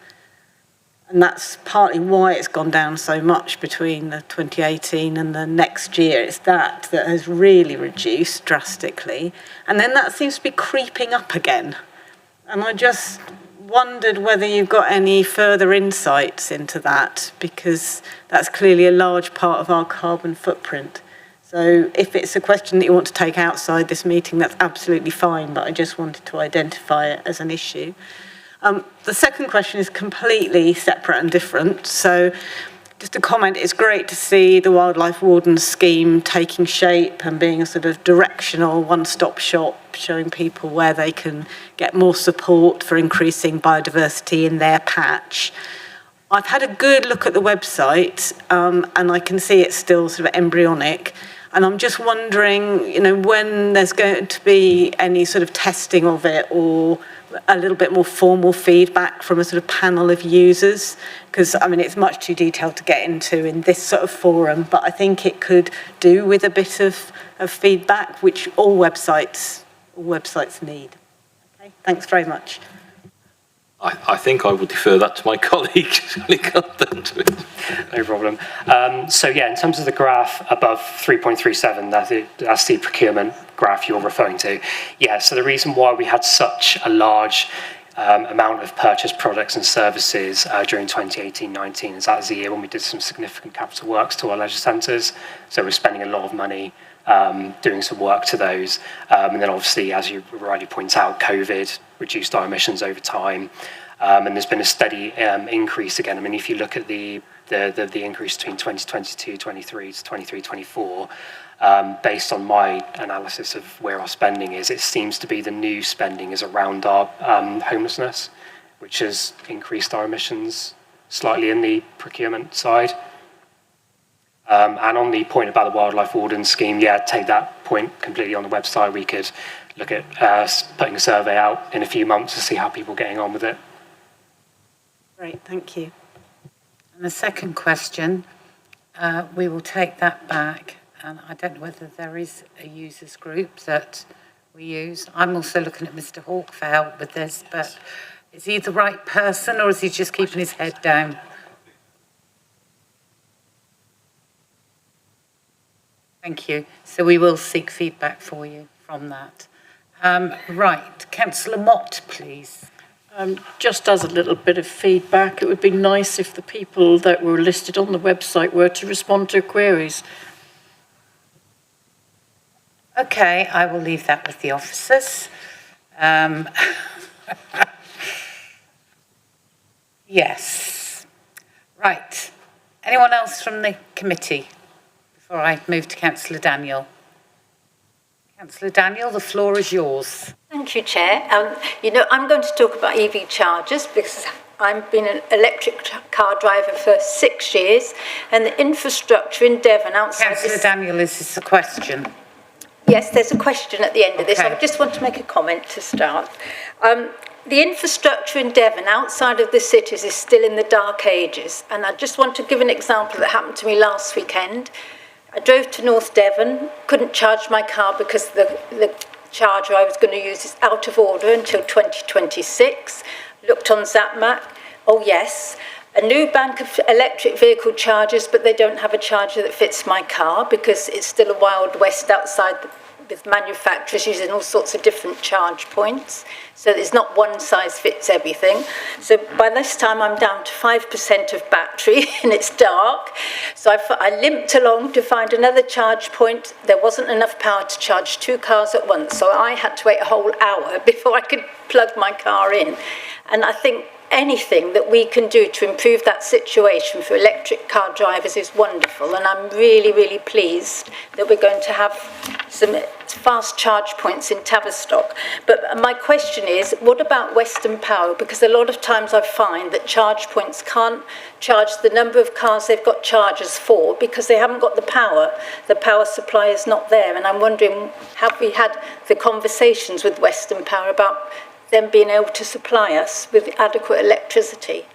And that's partly why it's gone down so much between the 2018 and the next year. It's that has really reduced drastically. And then that seems to be creeping up again. And I just wondered whether you've got any further insights into that, because that's clearly a large part of our carbon footprint. So if it's a question that you want to take outside this meeting, that's absolutely fine, but I just wanted to identify it as an issue. The second question is completely separate and different. So just a comment, it's great to see the Wildlife Warden scheme taking shape and being a sort of directional one-stop shop, showing people where they can get more support for increasing biodiversity in their patch. I've had a good look at the website, and I can see it's still sort of embryonic. And I'm just wondering, when there's going to be any sort of testing of it or a little bit more formal feedback from a sort of panel of users, because it's much too detailed to get into in this sort of forum, but I think it could do with a bit of feedback, which all websites need. Okay, thanks very much. I think I will defer that to my colleague. No problem. In terms of the graph above 3.37, that's the procurement graph you're referring to. Yeah, so the reason why we had such a large amount of purchased products and services during 2018-19 is that was the year when we did some significant capital works to our leisure centres. So we're spending a lot of money doing some work to those. And then obviously, as you rightly point out, COVID reduced our emissions over time. And there's been a steady increase again. If you look at the increase between 2022-23 to 23-24, based on my analysis of where our spending is, it seems to be the new spending is around our homelessness, which has increased our emissions slightly in the procurement side. And on the point about the Wildlife Warden scheme, take that point completely on the website. We could look at putting a survey out in a few months to see how people are getting on with it. Great, thank you. And the second question, we will take that back. And I don't know whether there is a users group that we use. I'm also looking at Mr. Hawke for help with this, but is he the right person or is he just keeping his head down? Thank you. So we will seek feedback for you from that. Right, Councillor Mott, please. Just as a little bit of feedback, it would be nice if the people that were listed on the website were to respond to queries. Okay, I will leave that with the officers. Yes. Right. Anyone else from the committee before I move to Councillor Daniel? Councillor Daniel, the floor is yours. Thank you, Chair. I'm going to talk about EV chargers because I've been an electric car driver for 6 years, and the infrastructure in Devon outside... Councillor Daniel, is this a question? Yes, there's a question at the end of this. Okay. I just want to make a comment to start. The infrastructure in Devon outside of the cities is still in the dark ages, and I just want to give an example that happened to me last weekend. I drove to North Devon, couldn't charge my car because the charger I was going to use is out of order until 2026. Looked on ZapMap, oh yes, a new bank of electric vehicle chargers, but they don't have a charger that fits my car because it's still a wild west outside with manufacturers using all sorts of different charge points. So there's not one size fits everything. So by this time I'm down to 5% of battery and it's dark. So I limped along to find another charge point. There wasn't enough power to charge 2 cars at once. So I had to wait a whole hour before I could plug my car in. And I think anything that we can do to improve that situation for electric car drivers is wonderful, and I'm really, really pleased that we're going to have some fast charge points in Tavistock. But my question is, what about Western Power? Because a lot of times I find that charge points can't charge the number of cars they've got chargers for because they haven't got the power supply is not there. And I'm wondering, have we had the conversations with Western Power about them being able to supply us with adequate electricity?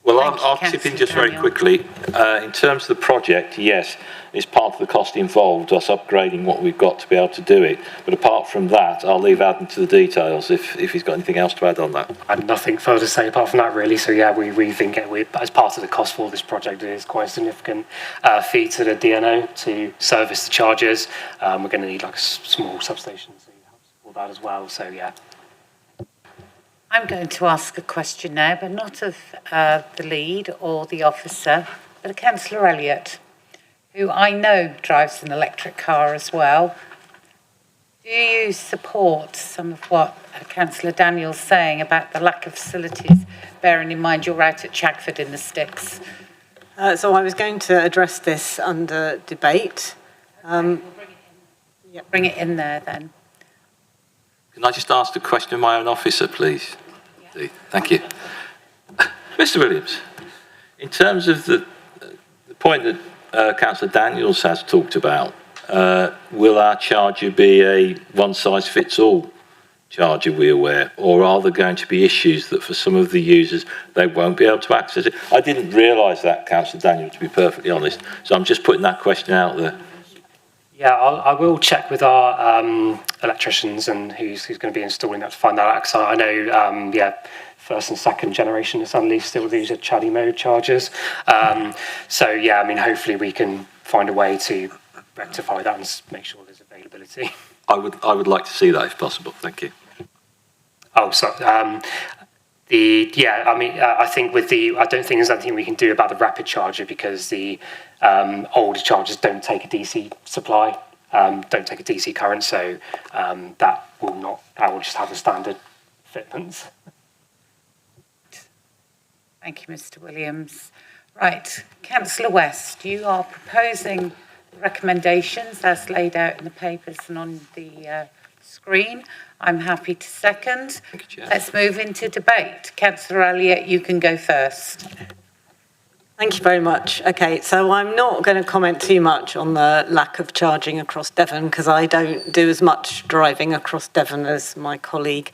Well, I'll chip in just very quickly. In terms of the project, yes, it's part of the cost involved, us upgrading what we've got to be able to do it. But apart from that, I'll leave Adam to the details if he's got anything else to add on that. I have nothing further to say apart from that, really. So, yeah, we think as part of the cost for this project, it is quite a significant fee to the DNO to service the chargers. We're going to need like a small substation to help support that as well. So, yeah. I'm going to ask a question now, but not of the lead or the officer, but of Councillor Elliott, who I know drives an electric car as well. Do you support some of what Councillor Daniel's saying about the lack of facilities, bearing in mind you're out at Chagford in the sticks? So I was going to address this under debate. Bring it in there then. Can I just ask a question of my own officer, please? Yeah. Thank you. Mr. Williams, in terms of the point that Councillor Daniels has talked about, will our charger be a one-size-fits-all charger, we're aware, or are there going to be issues that for some of the users they won't be able to access it? I didn't realise that, Councillor Daniel, to be perfectly honest, so I'm just putting that question out there. Yeah, I will check with our electricians and who's going to be installing that to find that out. Because I know, first and second generation assemblies still use a Chatty mode chargers. So yeah, I mean, hopefully we can find a way to rectify that and make sure there's availability. I would like to see that if possible. Thank you. Oh, sorry. I think I don't think there's anything we can do about the rapid charger because the older chargers don't take a DC supply, don't take a DC current, so that will just have the standard fitments. Thank you, Mr. Williams. Right, Councillor West, you are proposing recommendations as laid out in the papers and on the screen. I'm happy to second. Thank you, Chair. Let's move into debate. Councillor Elliott, you can go first. Thank you very much. Okay, so I'm not going to comment too much on the lack of charging across Devon because I don't do as much driving across Devon as my colleague,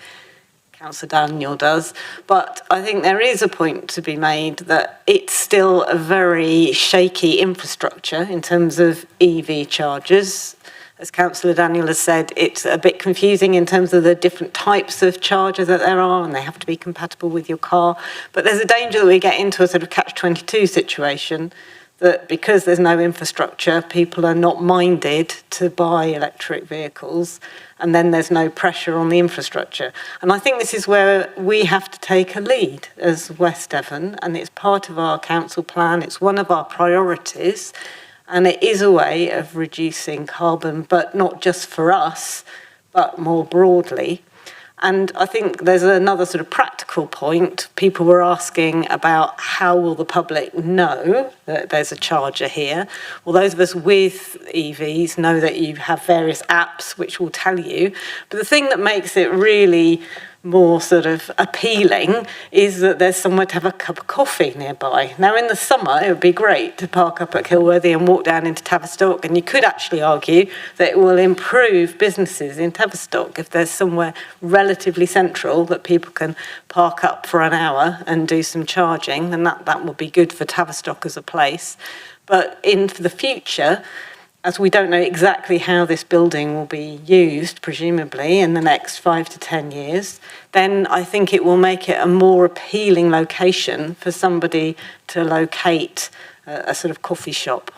Councillor Daniel does. But I think there is a point to be made that it's still a very shaky infrastructure in terms of EV chargers. As Councillor Daniel has said, it's a bit confusing in terms of the different types of chargers that there are, and they have to be compatible with your car. But there's a danger that we get into a sort of catch-22 situation, that because there's no infrastructure, people are not minded to buy electric vehicles, and then there's no pressure on the infrastructure. And I think this is where we have to take a lead as West Devon, and it's part of our council plan, it's one of our priorities, and it is a way of reducing carbon, but not just for us, but more broadly. And I think there's another sort of practical point. People were asking about how will the public know that there's a charger here. Well, those of us with EVs know that you have various apps which will tell you. But the thing that makes it really more sort of appealing is that there's somewhere to have a cup of coffee nearby. Now, in the summer, it would be great to park up at Kilworthy and walk down into Tavistock, and you could actually argue that it will improve businesses in Tavistock if there's somewhere relatively central that people can park up for an hour and do some charging, and that will be good for Tavistock as a place. But in for the future, as we don't know exactly how this building will be used, presumably, in the next 5 to 10 years, then I think it will make it a more appealing location for somebody to locate a sort of coffee shop.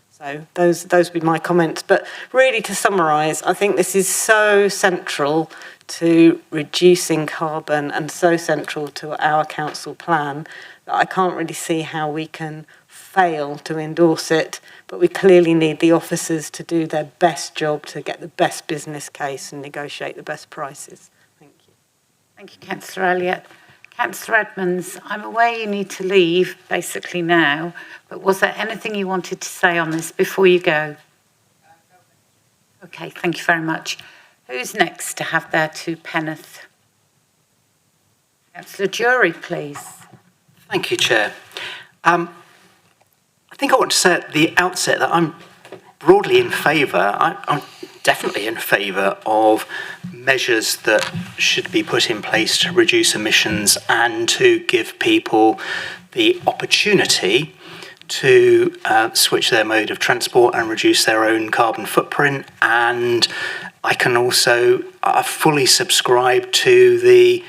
So those would be my comments. But really, to summarise, I think this is so central to reducing carbon and so central to our council plan that I can't really see how we can fail to endorse it, but we clearly need the officers to do their best job to get the best business case and negotiate the best prices. Thank you. Thank you, Councillor Elliott. Councillor Edmonds, I'm aware you need to leave basically now, but was there anything you wanted to say on this before you go? Okay, thank you very much. Who's next to have their two penneth? Councillor Jury, please. Thank you, Chair. I think I want to say at the outset that I'm broadly in favour, I'm definitely in favour of measures that should be put in place to reduce emissions and to give people the opportunity to switch their mode of transport and reduce their own carbon footprint. And I can also fully subscribe to the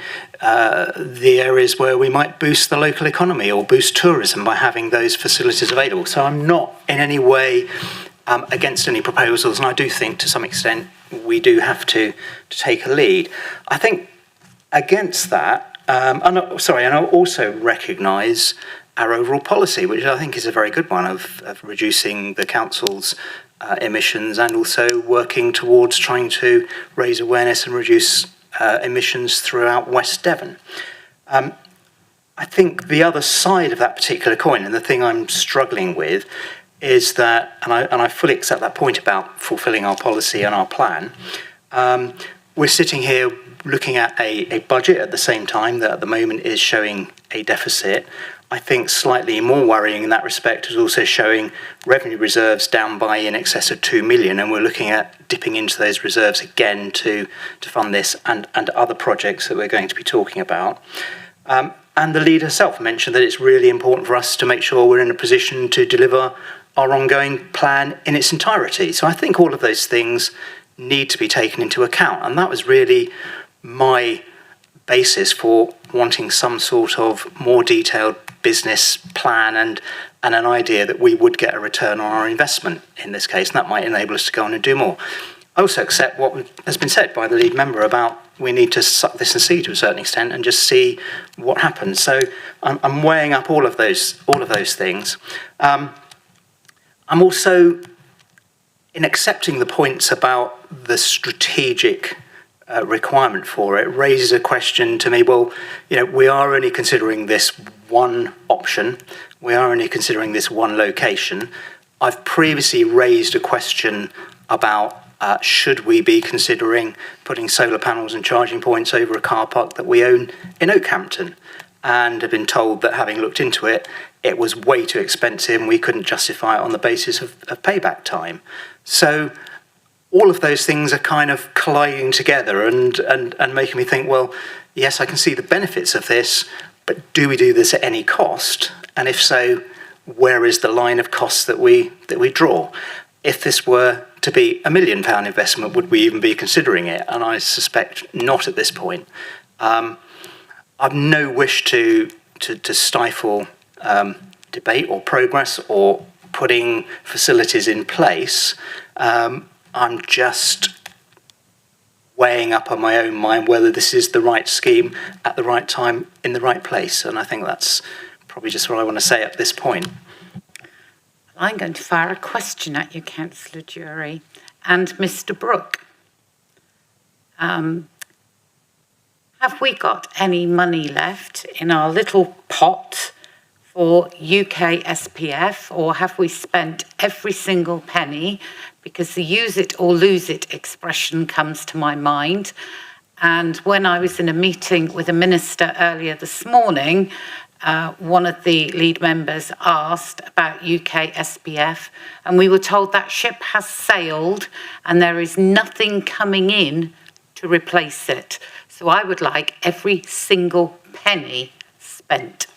areas where we might boost the local economy or boost tourism by having those facilities available. So I'm not in any way against any proposals, and I do think to some extent we do have to take a lead. I think against that, and I also recognise our overall policy, which I think is a very good one of reducing the council's emissions and also working towards trying to raise awareness and reduce emissions throughout West Devon. I think the other side of that particular coin, and the thing I'm struggling with, is that, and I fully accept that point about fulfilling our policy and our plan, we're sitting here looking at a budget at the same time that at the moment is showing a deficit. I think slightly more worrying in that respect is also showing revenue reserves down by in excess of 2 million, and we're looking at dipping into those reserves again to fund this and other projects that we're going to be talking about. And the leader herself mentioned that it's really important for us to make sure we're in a position to deliver our ongoing plan in its entirety. So I think all of those things need to be taken into account, and that was really my basis for wanting some sort of more detailed business plan and an idea that we would get a return on our investment in this case, and that might enable us to go on and do more. I also accept what has been said by the lead member about we need to suck this and see to a certain extent and just see what happens. So I'm weighing up all of those things. I'm also, in accepting the points about the strategic requirement for it, raises a question to me, well, we are only considering this one option, we are only considering this one location. I've previously raised a question about should we be considering putting solar panels and charging points over a car park that we own in Oakhampton, and have been told that having looked into it, it was way too expensive and we couldn't justify it on the basis of payback time. So all of those things are kind of colliding together and making me think, well, yes, I can see the benefits of this, but do we do this at any cost? And if so, where is the line of costs that we draw? If this were to be £1 million investment, would we even be considering it? And I suspect not at this point. I've no wish to stifle debate or progress or putting facilities in place. I'm just weighing up on my own mind whether this is the right scheme at the right time in the right place. And I think that's probably just what I want to say at this point. I'm going to fire a question at you, Councillor Jury, and Mr. Brooke. Have we got any money left in our little pot for UK SPF, or have we spent every single penny? Because the use it or lose it expression comes to my mind. And when I was in a meeting with a minister earlier this morning, one of the lead members asked about UK SPF, and we were told that ship has sailed and there is nothing coming in to replace it. So I would like every single penny spent.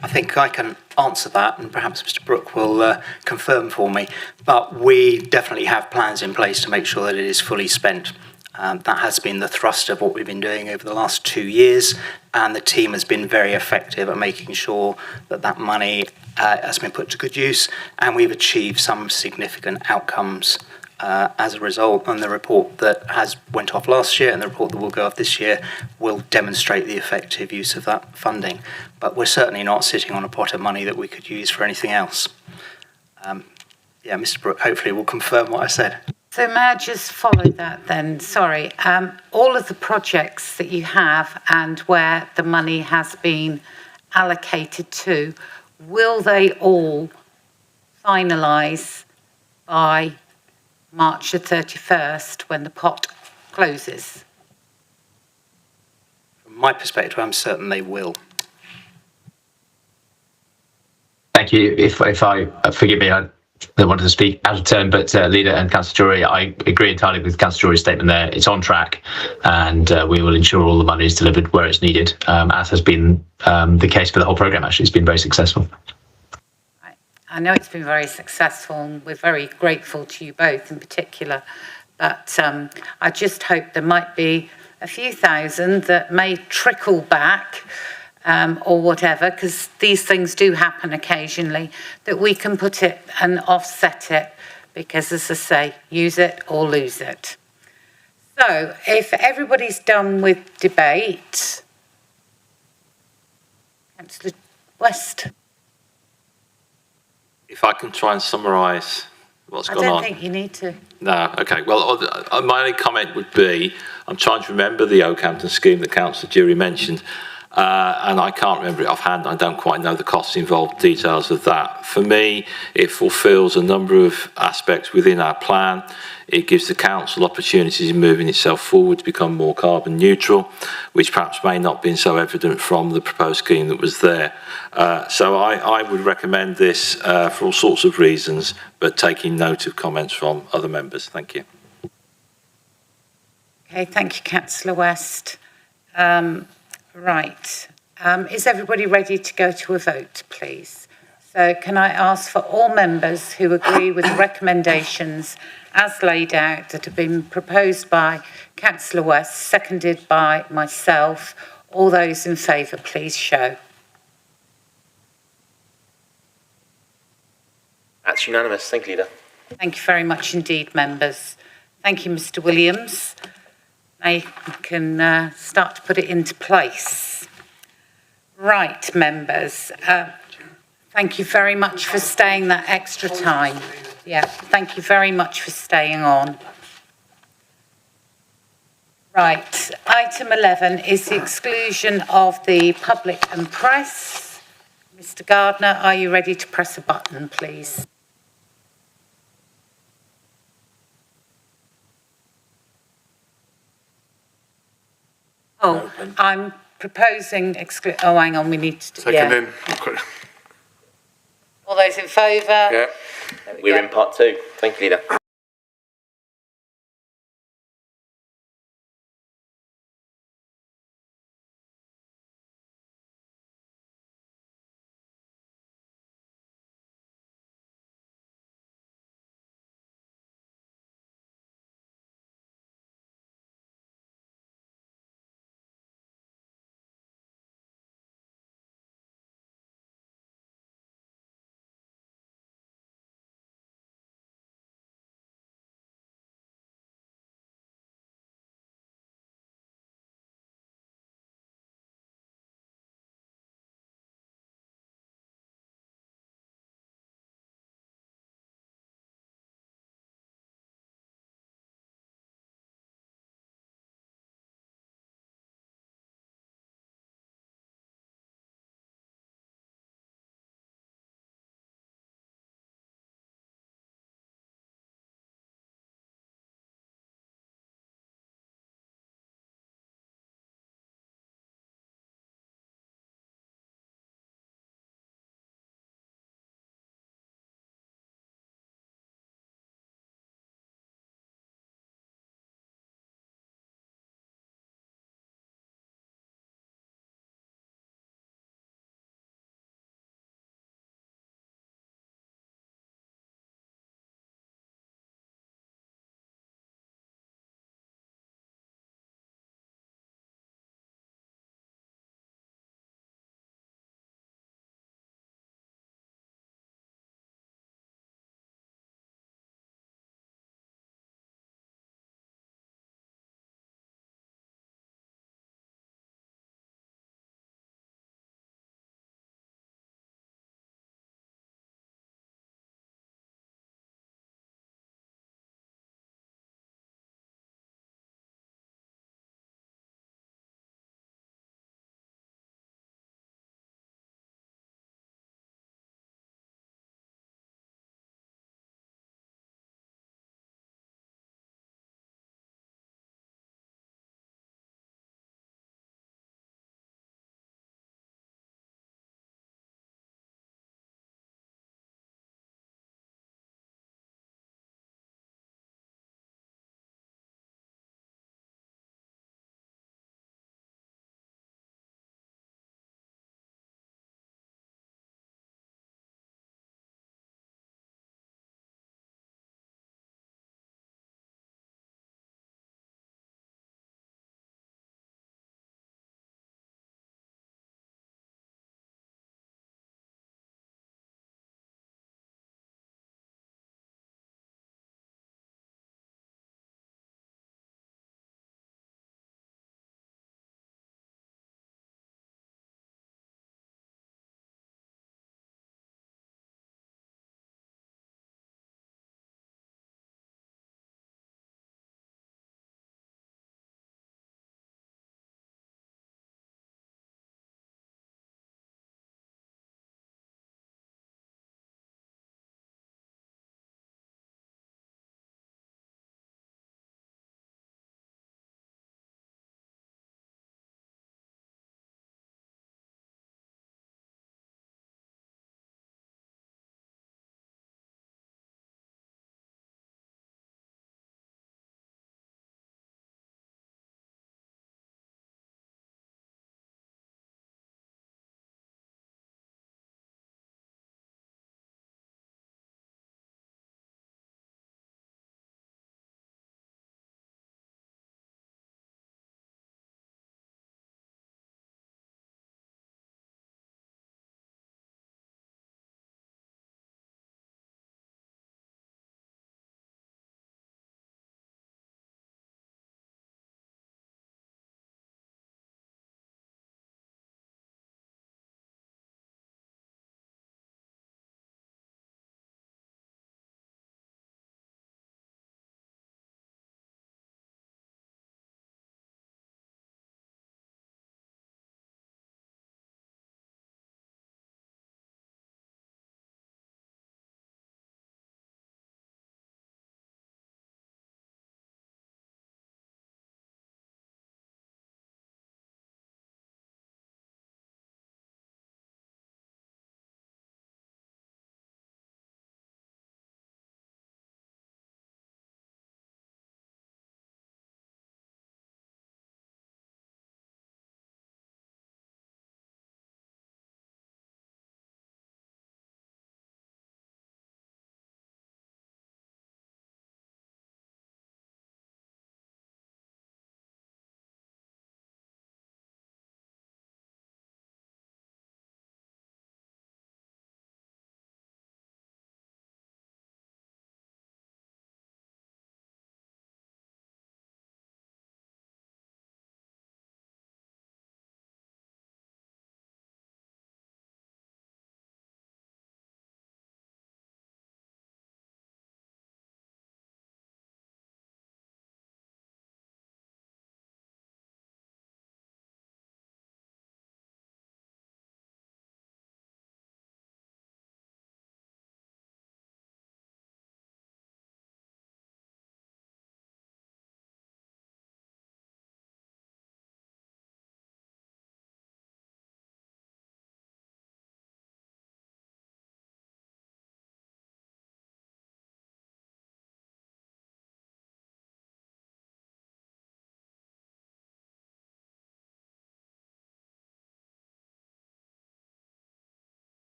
I think I can answer that, and perhaps Mr. Brooke will confirm for me. But we definitely have plans in place to make sure that it is fully spent. That has been the thrust of what we've been doing over the last 2 years, and the team has been very effective at making sure that that money has been put to good use, and we've achieved some significant outcomes as a result. And the report that has went off last year and the report that will go off this year will demonstrate the effective use of that funding. But we're certainly not sitting on a pot of money that we could use for anything else. Mr. Brooke hopefully will confirm what I said. So may I just follow that then? Sorry. All of the projects that you have and where the money has been allocated to, will they all finalise by March the 31st when the pot closes? From my perspective, I'm certain they will. Thank you. If I forgive me, I don't want to speak out of turn, but Leader and Councillor Jury, I agree entirely with Councillor Jury's statement there. It's on track, and we will ensure all the money is delivered where it's needed, as has been the case for the whole programme. Actually, it's been very successful. I know it's been very successful, and we're very grateful to you both in particular, but I just hope there might be a few thousand that may trickle back or whatever, because these things do happen occasionally, that we can put it and offset it, because as I say, use it or lose it. So if everybody's done with debate, Councillor West. If I can try and summarise what's gone on. I don't think you need to. No, okay. Well, my only comment would be, I'm trying to remember the Oakhampton scheme that Councillor Jury mentioned, and I can't remember it offhand. I don't quite know the costs involved, details of that. For me, it fulfils a number of aspects within our plan. It gives the council opportunities in moving itself forward to become more carbon neutral, which perhaps may not have been so evident from the proposed scheme that was there. So I would recommend this for all sorts of reasons, but taking note of comments from other members. Thank you. Okay, thank you, Councillor West. Right. Is everybody ready to go to a vote, please? So can I ask for all members who agree with the recommendations as laid out that have been proposed by Councillor West, seconded by myself, all those in favour, please show. That's unanimous. Thank you, Leader. Thank you very much indeed, members. Thank you, Mr. Williams. Now you can start to put it into place. Right, members. Thank you very much for staying that extra time. Yeah, thank you very much for staying on. Right, item 11 is the exclusion of the public and press. Mr. Gardner, are you ready to press a button, please? Oh, I'm proposing oh, hang on, we need to... Second in. All those in favour? Yeah. We're in part 2. Thank you, Leader.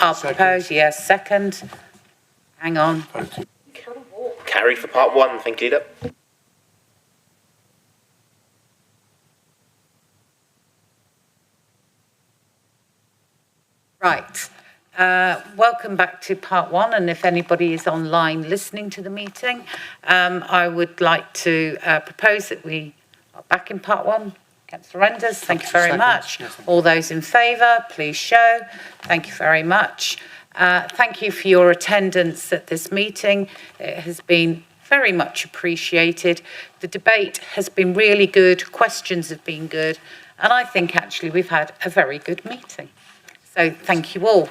I'll propose, yes, second. Hang on. Carried for part 1. Thank you, Leader. Right. Welcome back to part 1, and if anybody is online listening to the meeting, I would like to propose that we are back in part 1. Councillor Enders, thank you very much. All those in favour, please show. Thank you very much. Thank you for your attendance at this meeting. It has been very much appreciated. The debate has been really good, questions have been good, and I think actually we've had a very good meeting. So thank you all.